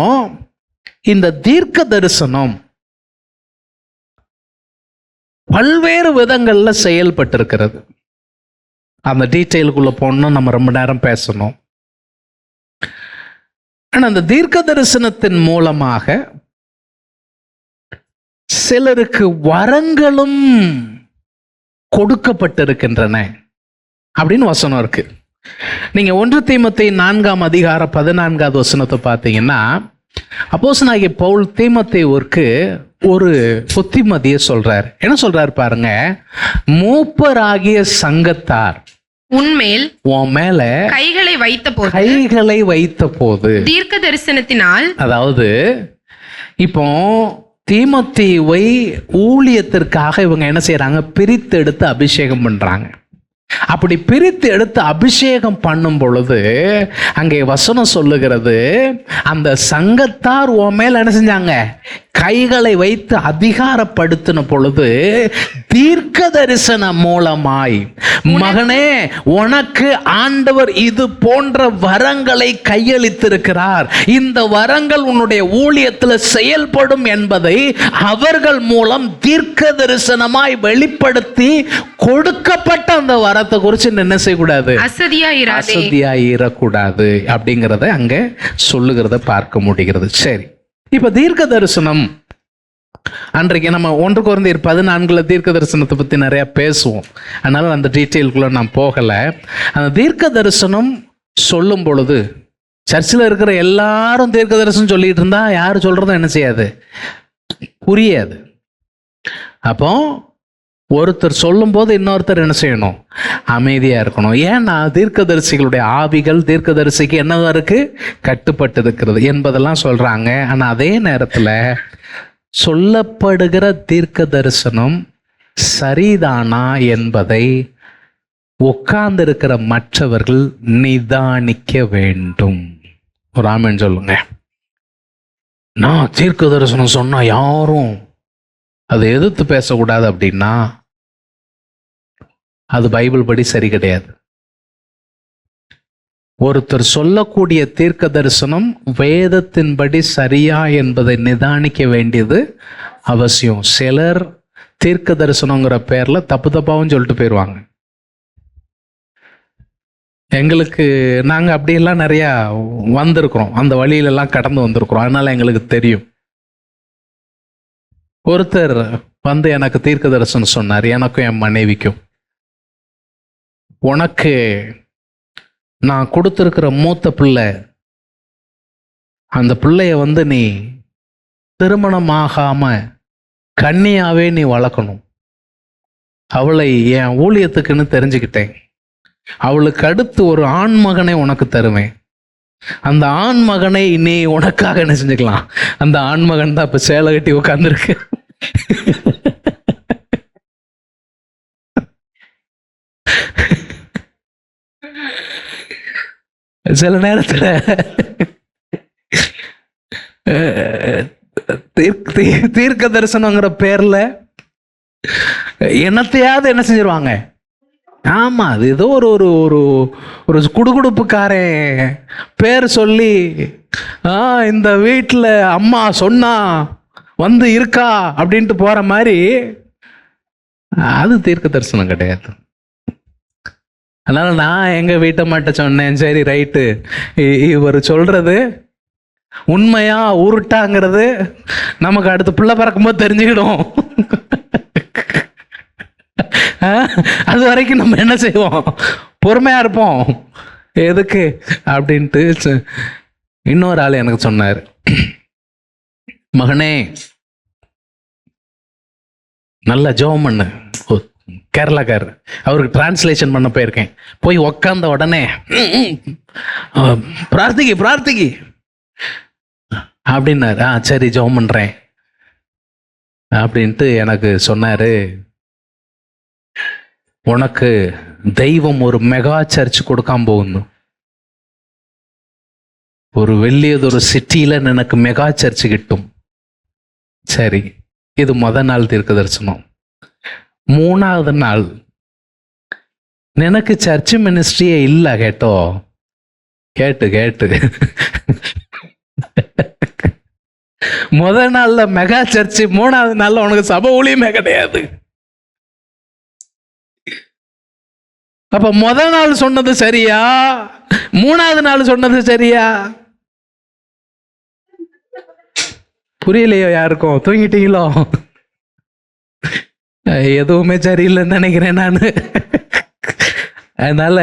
இந்த தீர்க்க தரிசனம் பல்வேறு விதங்கள்ல செயல்பட்டிருக்கிறது. அந்த டீட்டெயிலுக்குள்ள போனோம், நம்ம ரொம்ப நேரம் பேசணும். ஆனா அந்த தீர்க்க தரிசனத்தின் மூலமாக சிலருக்கு வரங்களும் கொடுக்கப்பட்டிருக்கின்றன அப்படின்னு வசனம் இருக்கு. நீங்க 1 தீமோத்தேயு 4:14 வசனத்தை பார்த்தீங்கன்னா, அப்போஸ்தலனாகிய பவுல் தீமோத்தேயுவிற்கு ஒரு புத்திமதியை சொல்றார். என்ன சொல்றாரு பாருங்க, மூப்பராகிய சங்கத்தார் உன்மேல் உன் மேல கைகளை வைத்த போது தீர்க்க தரிசனத்தினால், அதாவது இப்போ தீமோத்தேயுவை ஊழியத்திற்காக இவங்க என்ன செய்யறாங்க, பிரித்து எடுத்து அபிஷேகம் பண்றாங்க. அப்படி பிரித்து எடுத்து அபிஷேகம் பண்ணும் பொழுது அங்கே வசனம் சொல்லுகிறது, அந்த சங்கத்தார் உன் மேல என்ன செஞ்சாங்க, கைகளை வைத்து அதிகாரப்படுத்தின பொழுது தீர்க்க தரிசனம் மூலமாய், மகனே உனக்கு ஆண்டவர் இது போன்ற வரங்களை கையளித்திருக்கிறார், இந்த வரங்கள் உன்னுடைய ஊழியத்தில் செயல்படும் என்பதை அவர்கள் மூலம் தீர்க்க தரிசனமாய் வெளிப்படுத்தி கொடுக்கப்பட்ட அந்த வரத்தை குறித்து என்ன செய்யக்கூடாது, அசதியாயிரக்கூடாது அப்படிங்கிறத அங்க சொல்லுகிறத பார்க்க முடிகிறது. சரி, இப்ப தீர்க்க தரிசனம் அன்றைக்கு நம்ம 1 கொரிந்தியர் 14 தீர்க்க தரிசனத்தை பத்தி நிறைய பேசுவோம், அதனால அந்த டீட்டெயிலுக்குள்ள நான் போகல. அந்த தீர்க்க தரிசனம் சொல்லும் பொழுது சர்ச்சில் இருக்கிற எல்லாரும் தீர்க்க தரிசனம் சொல்லிட்டு இருந்தா யாரு சொல்றதும் என்ன செய்யாது, புரியாது. அப்போ ஒருத்தர் சொல்லும் போது இன்னொருத்தர் என்ன செய்யணும், அமைதியா இருக்கணும். ஏன்னா தீர்க்கதரிசிகளுடைய ஆவிகள் தீர்க்கதரிசிக்கு என்னவா இருக்கு, கட்டுப்பட்டு இருக்கிறது என்பதெல்லாம் சொல்றாங்க. ஆனா அதே நேரத்துல சொல்லப்படுகிற தீர்க்க தரிசனம் சரிதானா என்பதை உட்கார்ந்து இருக்கிற மற்றவர்கள் நிதானிக்க வேண்டும். ஒரு ஆமென் சொல்லுங்க. நான் தீர்க்க தரிசனம் சொன்னா யாரும் அதை எதிர்த்து பேசக்கூடாது அப்படின்னா அது பைபிள் படி சரி கிடையாது. ஒருத்தர் சொல்லக்கூடிய தீர்க்க தரிசனம் வேதத்தின்படி சரியா என்பதை நிதானிக்க வேண்டியது அவசியம். சிலர் தீர்க்க தரிசனங்கிற பேர்ல தப்பு தப்பாவும் சொல்லிட்டு போயிடுவாங்க. எங்களுக்கு நாங்க அப்படியெல்லாம் நிறைய வந்திருக்கிறோம், அந்த வழியிலெல்லாம் கடந்து வந்திருக்கிறோம், அதனால எங்களுக்கு தெரியும். ஒருத்தர் வந்து எனக்கு தீர்க்க தரிசனம் சொன்னார், எனக்கும் என் மனைவிக்கும், உனக்கு நான் கொடுத்திருக்கிற மூத்த பிள்ளை, அந்த பிள்ளைய வந்து நீ திருமணமாகாம கன்னியாவே நீ வளர்க்கணும், அவளை என் ஊழியத்துக்குன்னு தெரிஞ்சுக்கிட்டேன், அவளுக்கு அடுத்து ஒரு ஆண் மகனை உனக்கு தருவேன், அந்த ஆண் மகனை நீ உனக்காக என்ன செஞ்சுக்கலாம். அந்த ஆண் மகன் தான் இப்ப சேலை கட்டி உட்கார்ந்துருக்கு. சில நேரத்துல தீர்க்க தரிசனங்கிற பேர்ல என்னத்தையாவது என்ன செஞ்சிருவாங்க. ஆமா, அது ஏதோ ஒரு ஒரு ஒரு குடுகுடுப்புக்காரன் பேர் சொல்லி இந்த வீட்டில் அம்மா சொன்னா வந்து இருக்கா அப்படின்ட்டு போற மாதிரி, அது தீர்க்க தரிசனம் கிடையாது. அதனால நான் எங்க வீட்டை மட்டும் சொன்னேன், சரி ரைட்டு, இவர் சொல்றது உண்மையா உருட்டாங்கிறது நமக்கு அடுத்து பிள்ளை பிறக்கும்போது தெரிஞ்சுக்கிடும். அது வரைக்கும் நம்ம என்ன செய்வோம், பொறுமையா இருப்போம். எதுக்கு அப்படின்ட்டு இன்னொரு ஆள் எனக்கு சொன்னார், மகனே நல்ல ஜெபம் பண்ணு. கேரளாக்கார், அவருக்கு டிரான்ஸ்லேஷன் பண்ண போயிருக்கேன். போய் உக்காந்த உடனே பிரார்த்திக்கு அப்படின்னாரு. சரி ஜெபம் பண்றேன் அப்படின்ட்டு எனக்கு சொன்னாரு, உனக்கு தெய்வம் ஒரு மெகா சர்ச் கொடுக்காம போகணும், ஒரு வெள்ளியதொரு சிட்டியில எனக்கு மெகா சர்ச் கிட்டும். சரி, இது முதல் நாள் தீர்க்க தரிசனம். 3வது நாள், எனக்கு சர்ச் மினிஸ்ட்ரியே இல்லை. கேட்டு முதல் நாள்ல மெகா சர்ச், 3வது நாள்ல உனக்கு சபை ஊழியமே கிடையாது. அப்ப முதல் நாள் சொன்னது சரியா, 3வது நாள் சொன்னது சரியா? புரியலையோ யாருக்கும்? தூங்கிட்டீங்களோ? எதுவுமே சரியில்லைன்னு நினைக்கிறேன் நான். அதனால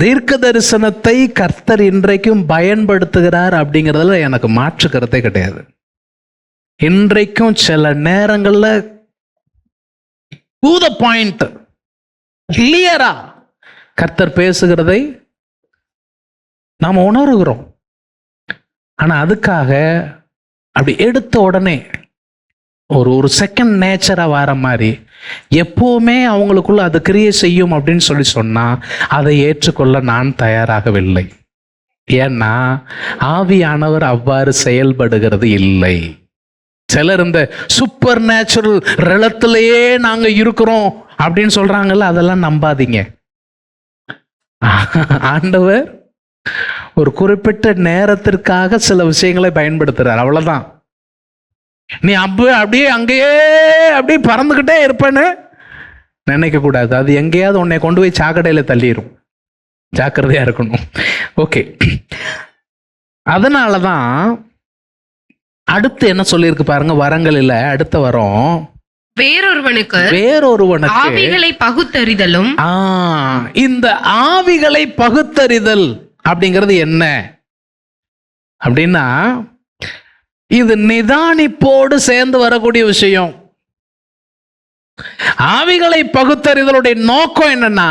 தீர்க்க தரிசனத்தை கர்த்தர் இன்றைக்கும் பயன்படுத்துகிறார் அப்படிங்கிறதுல எனக்கு மாற்று கருத்தே கிடையாது. இன்றைக்கும் சில நேரங்கள்ல டு த பாயிண்ட் கிளியரா கர்த்தர் பேசுகிறதை நாம் உணர்கிறோம். ஆனா அதுக்காக அப்படி எடுத்த உடனே ஒரு செகண்ட் நேச்சரா வர மாதிரி எப்பவுமே அவங்களுக்குள்ள அது கிரியை செய்யும் அப்படின்னு சொன்னா அதை ஏற்றுக்கொள்ள நான் தயாராகவில்லை. ஏன்னா ஆவியானவர் அவ்வாறு செயல்படுகிறது இல்லை. சிலர் இந்த சூப்பர் நேச்சுரல் ரெலத்திலேயே நாங்க இருக்கிறோம் அப்படின்னு சொல்றாங்கல்ல, அதெல்லாம் நம்பாதீங்க. ஆண்டவர் ஒரு குறிப்பிட்ட நேரத்திற்காக சில விஷயங்களை பயன்படுத்துறார், அவ்வளவுதான். நீ அப்படியே அங்கேயே அப்படியே பறந்துகிட்டே இருப்பேன்னு நினைக்க கூடாது. அது எங்கேயாவது உன்னை கொண்டு போய் சாக்கடையில தள்ளிடும். ஜாக்கிரதையா இருக்கணும். ஓகே, அதனாலதான் அடுத்து என்ன சொல்லியிருக்கு பாருங்க, வரங்கள் இல்ல, அடுத்த வரம் வேறொருவனுக்கு ஆவிகளை பகுத்தறிதலும். இந்த ஆவிகளை பகுத்தறிதல் அப்படிங்கிறது என்ன அப்படின்னா, இது நிதானிப்போடு சேர்ந்து வரக்கூடிய விஷயம். ஆவிகளை பகுத்தறிதலுடைய நோக்கம் என்னன்னா,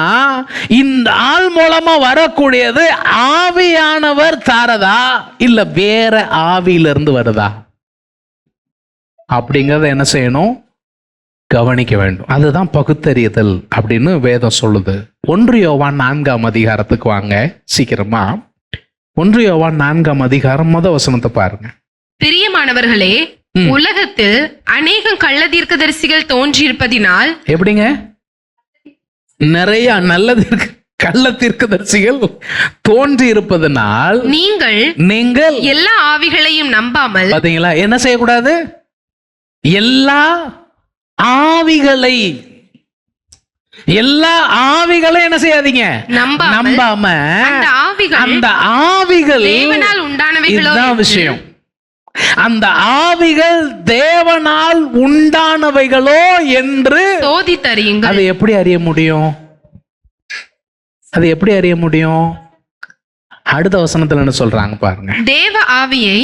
இந்த ஆள் மூலமா வரக்கூடியது ஆவியானவர் தாரதா இல்ல வேற ஆவியிலிருந்து வருதா அப்படிங்கறத என்ன செய்யணும், கவனிக்க வேண்டும். அதுதான் பகுத்தறிதல் அப்படின்னு வேதம் சொல்லுது. 1 யோவான் 4ஆம் அதிகாரத்துக்கு வாங்க சீக்கிரமா. 1 யோவான் 4ஆம் அதிகாரம் முதல் வசனத்தை பாருங்க. பிரியமானவர்களே, உலகத்தில் அநேகம் கள்ள தீர்க்கதரிசிகள் தோன்றியிருப்பதினால். எப்படிங்க? நிறைய நல்ல கள்ள தீர்க்கதரிசிகள் தோன்றி இருப்பதனால் நீங்கள் எல்லா ஆவிகளையும் நம்பாமல். பாத்தீங்களா, என்ன செய்யக்கூடாது? எல்லா ஆவிகளை என்ன செய்யாதீங்க, நம்பாம. அந்த ஆவிகள் தேவனால் உண்டானவைகளோ விஷயம். அந்த ஆவிகள் தேவனால் உண்டானவைகளோ என்று சோதித்தறியுங்கள். அதை எப்படி அறிய முடியும்? அடுத்த வசனத்துல என்ன சொல்றாங்க பாருங்க. தேவ ஆவியை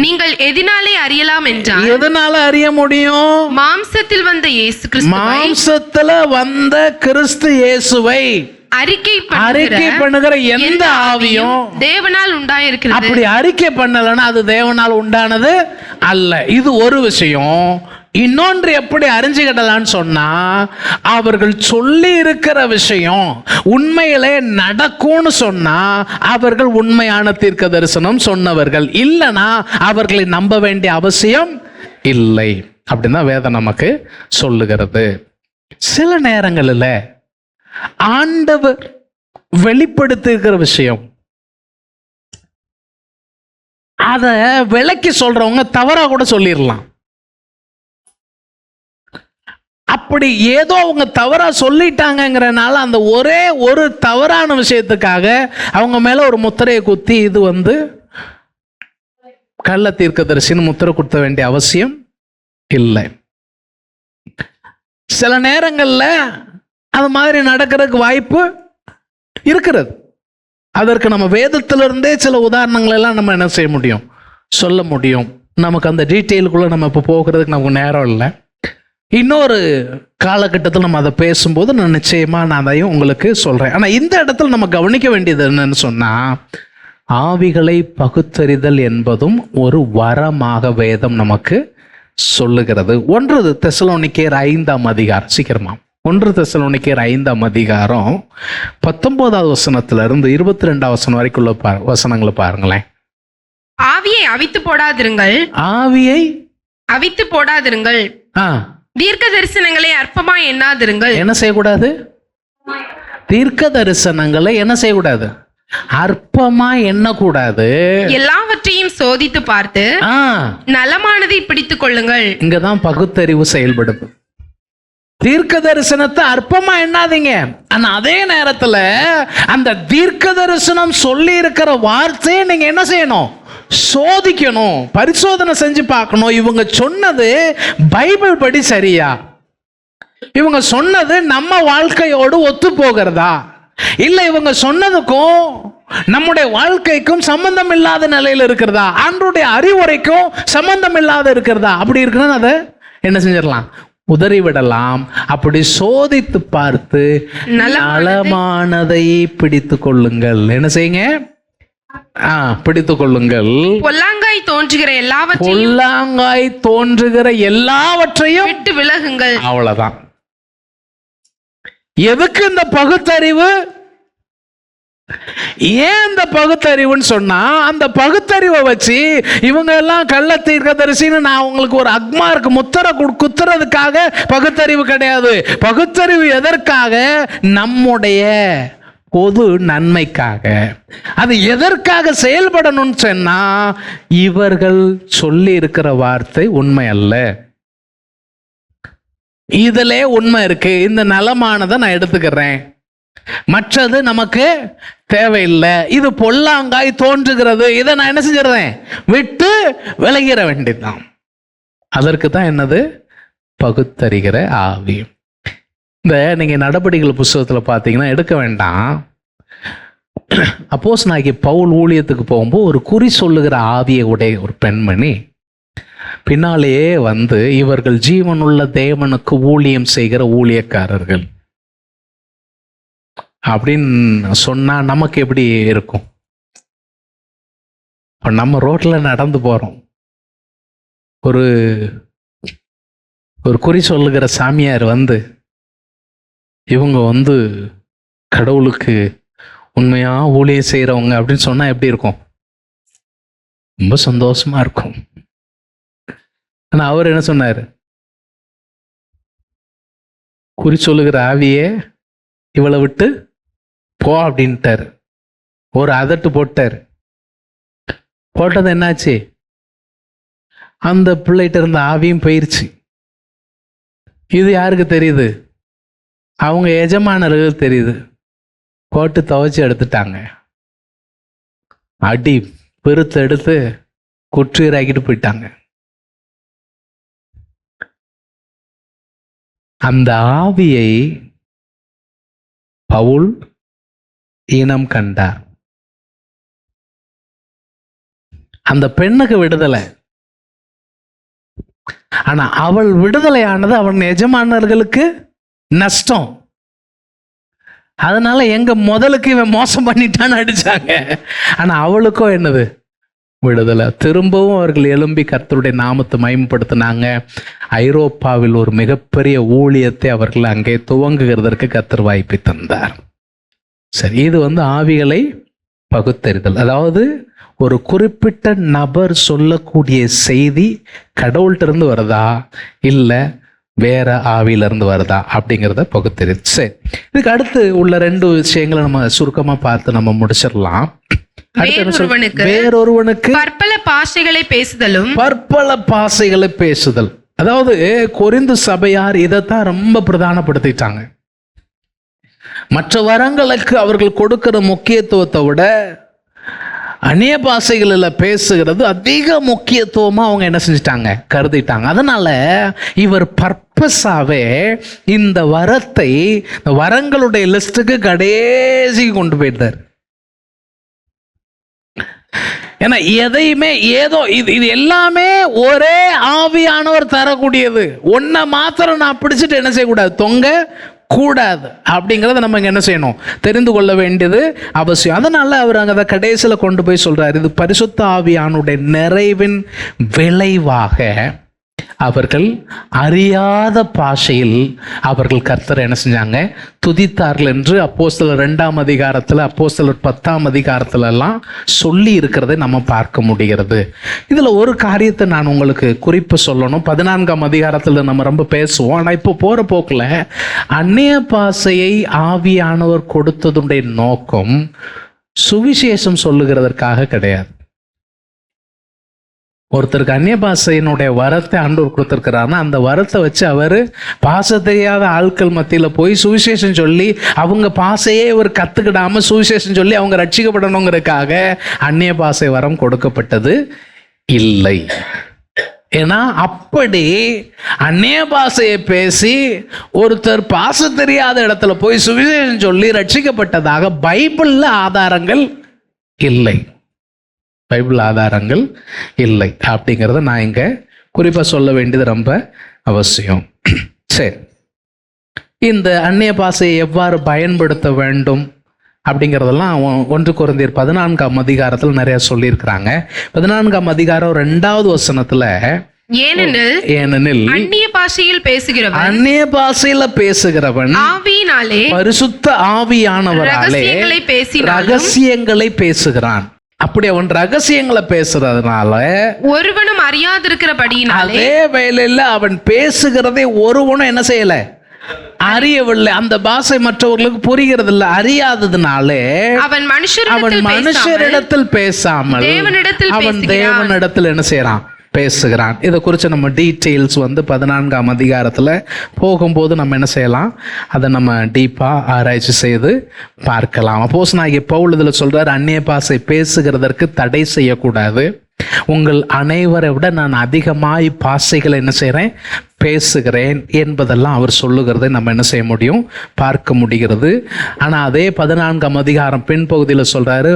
நீங்கள் எதனாலே அறியலாம் என்றால். எதனால அறிய முடியும்? மாம்சத்தில் வந்த இயேசு கிறிஸ்துவை, மாம்சத்துல வந்த கிறிஸ்து இயேசுவை அறிக்கை பண்ணுகிற எந்த ஆவியும் தேவனால் உண்டாயிருக்கிறது. அப்படி அறிக்கை பண்ணலன்னா அது தேவனால் உண்டானது அல்ல. இது ஒரு விஷயம். இன்னொன்று எப்படி அறிஞ்சுக்கிடலான்னு சொன்னா, அவர்கள் சொல்லி இருக்கிற விஷயம் உண்மையிலே நடக்கும்னு சொன்னா அவர்கள் உண்மையான தீர்க்க தரிசனம் சொன்னவர்கள், இல்லைன்னா அவர்களை நம்ப வேண்டிய அவசியம் இல்லை அப்படின்னு தான் வேதம் நமக்கு சொல்லுகிறது. சில நேரங்களில் ஆண்டவர் வெளிப்படுத்திருக்கிற விஷயம் அத விளக்கி சொல்றவங்க தவறா கூட சொல்லிடலாம். அப்படி ஏதோ அவங்க தவறா சொல்லிட்டாங்கிறனால அந்த ஒரே ஒரு தவறான விஷயத்துக்காக அவங்க மேல ஒரு முத்திரையை குத்தி இது கள்ள தீர்க்கதரிசின்னு முத்திரை குத்த வேண்டிய அவசியம் இல்லை. சில நேரங்கள்ல அது மாதிரி நடக்கிறதுக்கு வாய்ப்பு இருக்கிறது. அதற்கு நம்ம வேதத்திலிருந்தே சில உதாரணங்கள் எல்லாம் நம்ம என்ன செய்ய முடியும், சொல்ல முடியும். நமக்கு அந்த டீட்டெயிலுக்குள்ள நம்ம இப்போ போகிறதுக்கு நமக்கு நேரம் இல்லை. இன்னொரு காலகட்டத்தில் நம்ம அதை பேசும்போது நான் அதையும் உங்களுக்கு சொல்றேன். ஆனா இந்த இடத்துல நம்ம கவனிக்க வேண்டியது என்னன்னு சொன்னா, ஆவிகளை பகுத்தறிதல் என்பதும் ஒரு வரமாக வேதம் நமக்கு சொல்லுகிறது. 1 தெசலோனிக்கேயர் 5ஆம் அதிகாரம், சீக்கிரமா 1 தெசலோனிக்கேயர் 5ஆம் அதிகாரம் 19வது வசனத்துல இருந்து 22வது வசனம் வரைக்கும் உள்ள வசனங்களை பாருங்களேன். ஆவியை அவித்து போடாதிருங்கள். ஆவியை அவித்து போடாதிருங்கள். தீர்க்க தரிசனங்களை அற்பமா எண்ணாதிருங்கள். என்ன செய்யக்கூடாது? தீர்க்க தரிசனங்களை என்ன செய்யக்கூடாது? அற்பமா எண்ணக்கூடாது. எல்லாவற்றையும் சோதித்து பார்த்து நலமானதை பிடித்துக் கொள்ளுங்கள். இங்கதான் பகுத்தறிவு செயல்படுது. தீர்க்க தரிசனத்தை அற்பமா எண்ணாதீங்க. ஆனா அதே நேரத்துல அந்த தீர்க்க தரிசனம் சொல்லி இருக்கிற வார்த்தையை நீங்க என்ன செய்யணும்? சோதிக்கணும், பரிசோதனை செஞ்சு பார்க்கணும். இவங்க சொன்னது பைபிள் படி சரியா, இவங்க சொன்னது நம்ம வாழ்க்கையோடு ஒத்து போகிறதா, இல்ல இவங்க சொன்னதுக்கும் நம்முடைய வாழ்க்கைக்கும் சம்பந்தம் இல்லாத நிலையில் இருக்கிறதா, ஆண்டவருடைய அறிவுரைக்கும் சம்பந்தம் இல்லாத இருக்கிறதா. அப்படி இருக்குன்னா அதை என்ன செஞ்சிடலாம், உதறிவிடலாம். அப்படி சோதித்து பார்த்து நலமானதை பிடித்து கொள்ளுங்கள். என்ன செய்யுங்க, பிடித்து கொள்ளுங்கள். பொல்லாங்காய் தோன்றுகிற எல்லாவற்றையும் விட்டு விலகுங்கள். அவ்வளவுதான். எதுக்கு இந்த பகுத்தறிவு? ஏன் இந்த பகுத்தறிவுன்னு சொன்னா, அந்த பகுத்தறிவை வச்சு இவங்க எல்லாம் கள்ள தீர்க்கதரிசின்னு நான் உங்களுக்கு ஒரு அக்மார்க்கு முத்திர குத்துறதுக்காக பகுத்தறிவு கிடையாது. பகுத்தறிவு எதற்காக? நம்முடைய பொது நன்மைக்காக. அது எதற்காக செயல்படணும்னு சொன்னா, இவர்கள் சொல்லி இருக்கிற வார்த்தை உண்மை அல்ல, இதிலே உண்மை இருக்கு, இந்த நலமானதை நான் எடுத்துக்கிறேன், மற்றது நமக்கு தேவையில்லை, இது பொல்லாங்காய் தோன்றுகிறது, இதை நான் என்ன செஞ்சிடறேன், விட்டு விலகிற வேண்டியதுதான். அதற்கு தான் என்னது, பகுத்தறிகிற ஆவி. இந்த நீங்க நடபடிகள் புஸ்தகத்துல பார்த்தீங்கன்னா எடுக்க வேண்டாம், அப்போஸ்தலனாகிய பவுல் ஊழியத்துக்கு போகும்போது ஒரு குறி சொல்லுகிற ஆவியை உடைய ஒரு பெண்மணி பின்னாலேயே வந்து, இவர்கள் ஜீவனுள்ள தேவனுக்கு ஊழியம் செய்கிற ஊழியக்காரர்கள் அப்படின்னு சொன்னா நமக்கு எப்படி இருக்கும்? நம்ம ரோட்ல நடந்து போறோம், ஒரு குறி சொல்லுகிற சாமியார் வந்து, இவங்க வந்து கடவுளுக்கு உண்மையா ஊழியம் செய்யறவங்க அப்படின்னு சொன்னா எப்படி இருக்கும்? ரொம்ப சந்தோஷமா இருக்கும். ஆனா அவர் என்ன சொன்னார்? குறி சொல்லுகிற ஆவியே இவளை விட்டு போ அப்படின்ட்டாரு. ஒரு அதட்டு போட்டார். போட்டது என்னாச்சு? அந்த பிள்ளைகிட்ட இருந்த ஆவியும் போயிருச்சு. இது யாருக்கு தெரியுது? அவங்க எஜமானர்கள் தெரியுது. போட்டு துவைச்சு எடுத்துட்டாங்க. அடி பெருத்து எடுத்து குற்றீராக்கிட்டு போயிட்டாங்க. அந்த ஆவியை பவுல் இனம் கண்டார். அந்த பெண்ணுக்கு விடுதலை. ஆனா அவள் விடுதலையானது அவன் எஜமானர்களுக்கு நஷ்டம். அதனால எங்க முதலுக்கு இவன் மோசம் பண்ணிட்டான்னு அடிச்சாங்க. ஆனா அவளுக்கோ என்னது, விடுதலை. திரும்பவும் அவர்கள் எழும்பி கர்த்தருடைய நாமத்தை மகிமைப்படுத்தினாங்க. ஐரோப்பாவில் ஒரு மிகப்பெரிய ஊழியத்தை அவர்கள் அங்கே துவங்குகிறதற்கு கர்த்தர் வாய்ப்பை தந்தார். சரி, இது வந்து ஆவிகளை பகுத்தறிதல். அதாவது ஒரு குறிப்பிட்ட நபர் சொல்லக்கூடிய செய்தி கடவுள்கிட்ட இருந்து வருதா இல்லை வேற ஆவியிலிருந்து வருதா அப்படிங்கிறத பகுத்தறிதல். சரி, இதுக்கு அடுத்து உள்ள 2 விஷயங்களை நம்ம சுருக்கமா பார்த்து நம்ம முடிச்சிடலாம். வேறொருவனுக்கு பற்பல பாஷைகளை பேசுதல். அதாவது கொரிந்து சபையார் இதைத்தான் ரொம்ப பிரதானப்படுத்திட்டாங்க. மற்ற வரங்களுக்கு அவர்கள் கொடுக்கிற முக்கியத்துவத்தை விட அந்நிய பாஷைகளில் பேசுகிறது அதிக முக்கியத்துவமா அவங்க என்ன செஞ்சிட்டாங்க, கருதிட்டாங்க. அதனால இவர் பர்பஸாவே இந்த வரத்தை வரங்களுடைய லிஸ்டுக்கு கடைசி கொண்டு போயிட்டார். ஏன்னா எதையுமே ஏதோ இது எல்லாமே ஒரே ஆவியானவர் தரக்கூடியது. ஒன்றை மாத்திரம் நான் பிடிச்சிட்டு என்ன செய்யக்கூடாது, தொங்க கூடாது அப்படிங்கிறத நம்ம இங்கே என்ன செய்யணும், தெரிந்து கொள்ள வேண்டியது அவசியம். அதனால அவர் அங்கே அதை கடைசியில் கொண்டு போய் சொல்றாரு, இது பரிசுத்த ஆவியானுடைய நிறைவின் விளைவாக அவர்கள் அறியாத பாஷையில் அவர்கள் கர்த்தரை என்ன செஞ்சாங்க, துதித்தார்கள் என்று அப்போஸ்தலர் 2ஆம் அதிகாரத்தில், அப்போஸ்தலர் 10ஆம் அதிகாரத்துல எல்லாம் சொல்லி இருக்கிறதை நம்ம பார்க்க முடிகிறது. இதுல ஒரு காரியத்தை நான் உங்களுக்கு குறிப்பு சொல்லணும். 14ஆம் அதிகாரத்தில் நம்ம ரொம்ப பேசுவோம். ஆனால் இப்போ போற போக்கில் அந்நிய பாஷையை ஆவியானவர் கொடுத்ததுடைய நோக்கம் சுவிசேஷம் சொல்லுகிறதற்காக கிடையாது. ஒருத்தருக்கு அந்நிய பாஷையினுடைய வரத்தை ஆண்டவர் கொடுத்துருக்கிறாருன்னா அந்த வரத்தை வச்சு அவர் பாச தெரியாத ஆட்கள் மத்தியில் போய் சுவிசேஷம் சொல்லி அவங்க பாசையே இவர் கற்றுக்கிடாம சுவிசேஷம் சொல்லி அவங்க ரட்சிக்கப்படணுங்கிறதுக்காக அந்நிய பாஷை வரம் கொடுக்கப்பட்டது இல்லை. ஏன்னா அப்படி அந்நிய பாஷையை பேசி ஒருத்தர் பாச தெரியாத இடத்துல போய் சுவிசேஷம் சொல்லி ரட்சிக்கப்பட்டதாக பைபிள்ல ஆதாரங்கள் இல்லை. பைபிள் ஆதாரங்கள் இல்லை அப்படிங்கிறத நான் இங்க குறிப்பாக சொல்ல வேண்டியது ரொம்ப அவசியம். சரி, இந்த அந்நிய பாஷையை எவ்வாறு பயன்படுத்த வேண்டும் அப்படிங்கிறதெல்லாம் 1 கொரிந்தியர் 14ஆம் அதிகாரத்தில் நிறைய சொல்லியிருக்கிறாங்க. 14ஆம் அதிகாரம் 2வது வசனத்துல, ஏனெனில் அந்நிய பாஷையில் பேசுகிறவன் ஆவியினாலே பரிசுத்த ஆவியானவராலே ரகசியங்களை பேசுகிறான். அப்படி அவன் ரகசியங்களை பேசுறதுனால ஒருவனும் அறியாதிருக்கிறபடியினாலே அதே வேளையில அவன் பேசுகிறதை ஒருவனும் என்ன செய்யல, அறியவில்லை. அந்த பாஷை மற்றவர்களுக்கு புரிகிறது இல்லை. அறியாததுனாலே அவன் மனுஷரிடத்தில் பேசாமல் அவன் தேவனிடத்தில் என்ன செய்யறான், பேசுகிறான். இதை குறித்து நம்ம டீட்டெயில்ஸ் 14ஆம் அதிகாரத்தில் போகும்போது நம்ம என்ன செய்யலாம், அதை நம்ம டீப்பாக ஆராய்ச்சி செய்து பார்க்கலாம். அப்போஸ்தலனாகிய பவுல் இதில் சொல்றார், அந்நிய பாஷை பேசுகிறதற்கு தடை செய்யக்கூடாது. உங்கள் அனைவரை விட நான் அதிகமாய் பாஷைகளை என்ன செய்கிறேன், பேசுகிறேன் என்பதெல்லாம் அவர் சொல்லுகிறதை நம்ம என்ன செய்ய முடியும், பார்க்க முடிகிறது. ஆனால் அதே 14ஆம் அதிகாரம் பின்பகுதியில் சொல்றாரு,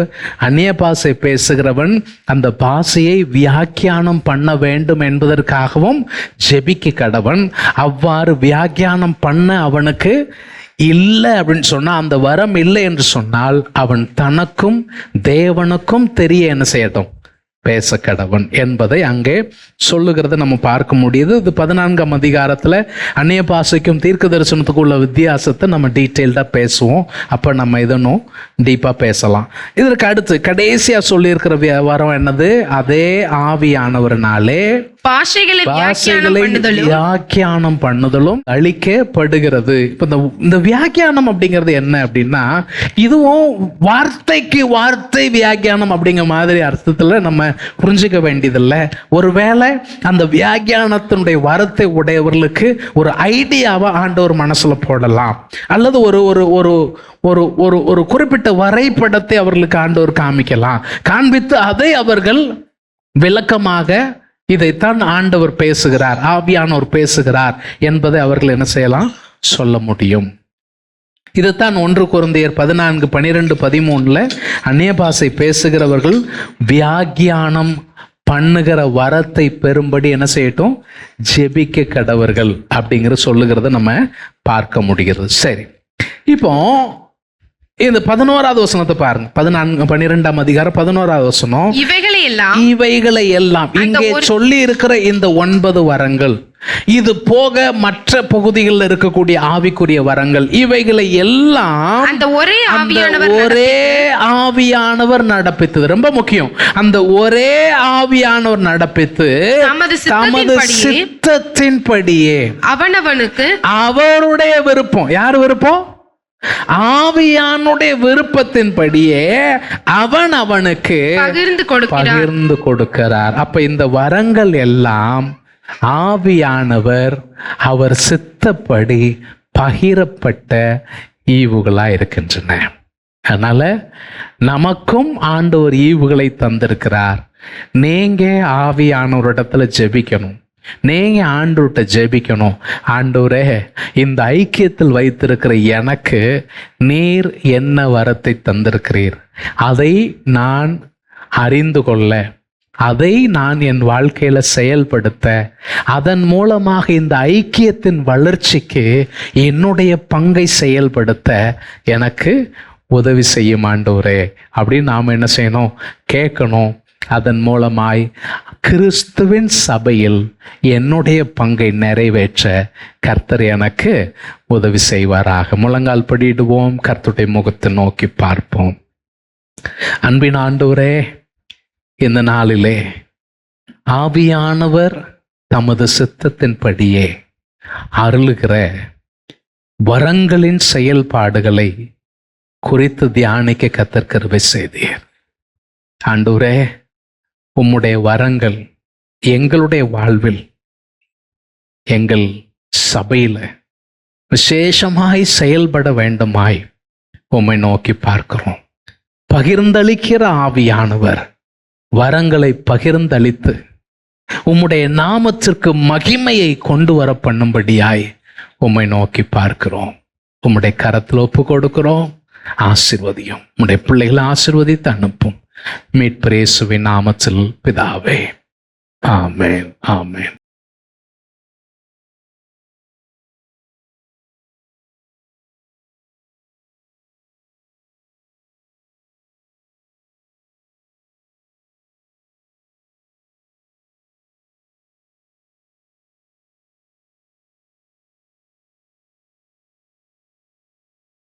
அந்நிய பாஷை பேசுகிறவன் அந்த பாஷையை வியாக்கியானம் பண்ண வேண்டும் என்பதற்காகவும் ஜெபிக்க கடவன். அவ்வாறு வியாக்கியானம் பண்ண அவனுக்கு இல்லை அப்படின்னு சொன்னால், அந்த வரம் இல்லை என்று சொன்னால், அவன் தனக்கும் தேவனுக்கும் தெரிய என்ன செய்யட்டும், பேச கடவன் என்பதை அங்கே சொல்லுகிறத நம்ம பார்க்க முடியுது. இது 14ஆம் அதிகாரத்தில் அந்நிய பாஷைக்கும் தீர்க்க தரிசனத்துக்கும் உள்ள வித்தியாசத்தை நம்ம டீட்டெயில்டாக பேசுவோம். அப்போ நம்ம இதனும் டீப்பாக பேசலாம். இதற்கு அடுத்து கடைசியாக சொல்லியிருக்கிற வரம் என்னது, அதே ஆவியானவர்னாலே பாஷைகளை வியாக்கியானம் பண்ணுதலும் அளிக்கப்படுகிறது. இப்போ இந்த வியாக்கியானம் அப்படிங்கிறது என்ன அப்படின்னா, இதுவும் வார்த்தைக்கு வார்த்தை வியாக்கியானம் அப்படிங்கிற மாதிரி அர்த்தத்தில் நம்ம புரிஞ்சுக்க வேண்டியதில்லை. ஒருவேளை அந்த வியாக்கியானத்தினுடைய வரத்தை உடையவர்களுக்கு ஒரு ஐடியாவை ஆண்டவர் மனசுல போடலாம், அல்லது ஒரு ஒரு ஒரு ஒரு ஒரு ஒரு குறிப்பிட்ட வரைபடத்தை அவர்களுக்கு ஆண்டவர் காண்பித்து அதை அவர்கள் விளக்கமாக இதைத்தான் ஆண்டவர் பேசுகிறார், ஆவியானவர் பேசுகிறார் என்பதை அவர்கள் என்ன செய்யலாம், சொல்ல முடியும். இதுதான் 1 கொரிந்தியர் 14, 12, 13 அந்நிய பாஷை பேசுகிறவர்கள் வியாக்கியானம் பண்ணுகிற வரத்தை பெறும்படி என்ன செய்யட்டும், ஜெபிக்க கடவர்கள் அப்படிங்கிற சொல்லுகிறத நம்ம பார்க்க முடிகிறது. சரி, இப்போ இந்த 11வது வசனத்தை பாருங்க. 12ஆம் அதிகாரம் 11வது வசனம், இவைகளை எல்லாம் இங்கே சொல்லி இருக்கிற இந்த 9 வரங்கள், இது போக மற்ற பகுதிகளில் இருக்கக்கூடிய ஆவிக்குரிய வரங்கள், இவைகளை எல்லாம் அந்த ஒரே ஆவியானவர் நடப்பித்தது. ரொம்ப முக்கியம். அந்த ஒரே ஆவியானவர் நடப்பித்து தமது சித்தத்தின்படியே அவனவனுக்கு அவருடைய விருப்பம், யார் விருப்பம், ஆவியானுடைய விருப்பத்தின்படியே அவன் அவனுக்கு பகிர்ந்து கொடுக்கிறார். அப்ப இந்த வரங்கள் எல்லாம் ஆவியானவர் அவர் சித்தப்படி பகிரப்பட்ட ஈவுகளா இருக்கின்றன. அதனால நமக்கும் ஆண்டவர் ஈவுகளை தந்திருக்கிறார். நீங்க ஆவியானவரிடத்துல ஜெபிக்கணும், நீங்க ஆண்டவர்கிட்ட ஜெபிக்கணும், ஆண்டவரே இந்த ஐக்கியத்தில் வைத்திருக்கிற எனக்கு நீர் என்ன வரத்தை தந்திருக்கிறீர், அதை நான் அறிந்து கொள்ள, அதை நான் என் வாழ்க்கையில செயல்படுத்த, அதன் மூலமாக இந்த ஐக்கியத்தின் வளர்ச்சிக்கு என்னுடைய பங்கை செயல்படுத்த எனக்கு உதவி செய்யும் ஆண்டவரே அப்படின்னு நாம் என்ன செய்யணும், கேட்கணும். அதன் மூலமாய் கிறிஸ்துவின் சபையில் என்னுடைய பங்கை நிறைவேற்ற கர்த்தர் எனக்கு உதவி செய்வாராக. முழங்கால் படியிடுவோம், கர்த்தருடைய முகத்தை நோக்கி பார்ப்போம். அன்பின் ஆண்டவரே, இந்த நாளிலே ஆவியானவர் தமது சித்தத்தின்படியே அருளுகிற வரங்களின் செயல்பாடுகளை குறித்து தியானிக்க கர்த்தர் கிருபை செய்தீர். ஆண்டவரே, உம்முடைய வரங்கள் எங்களுடைய வாழ்வில், எங்கள் சபையில் விசேஷமாய் செயல்பட வேண்டுமாய் உம்மை நோக்கி பார்க்கிறோம். பகிர்ந்தளிக்கிற ஆவியானவர் வரங்களை பகிர்ந்தளித்து உம்முடைய நாமத்திற்கு மகிமையை கொண்டு வர பண்ணும்படியாய் உம்மை நோக்கி பார்க்கிறோம். உம்முடைய கரத்தில் ஒப்பு கொடுக்கிறோம். ஆசீர்வதியும். உம்முடைய பிள்ளைகளை ஆசீர்வதித்து அனுப்பும். மீட்பர் இயேசுவின் நாமத்தில் பிதாவே, ஆமென், ஆமென்.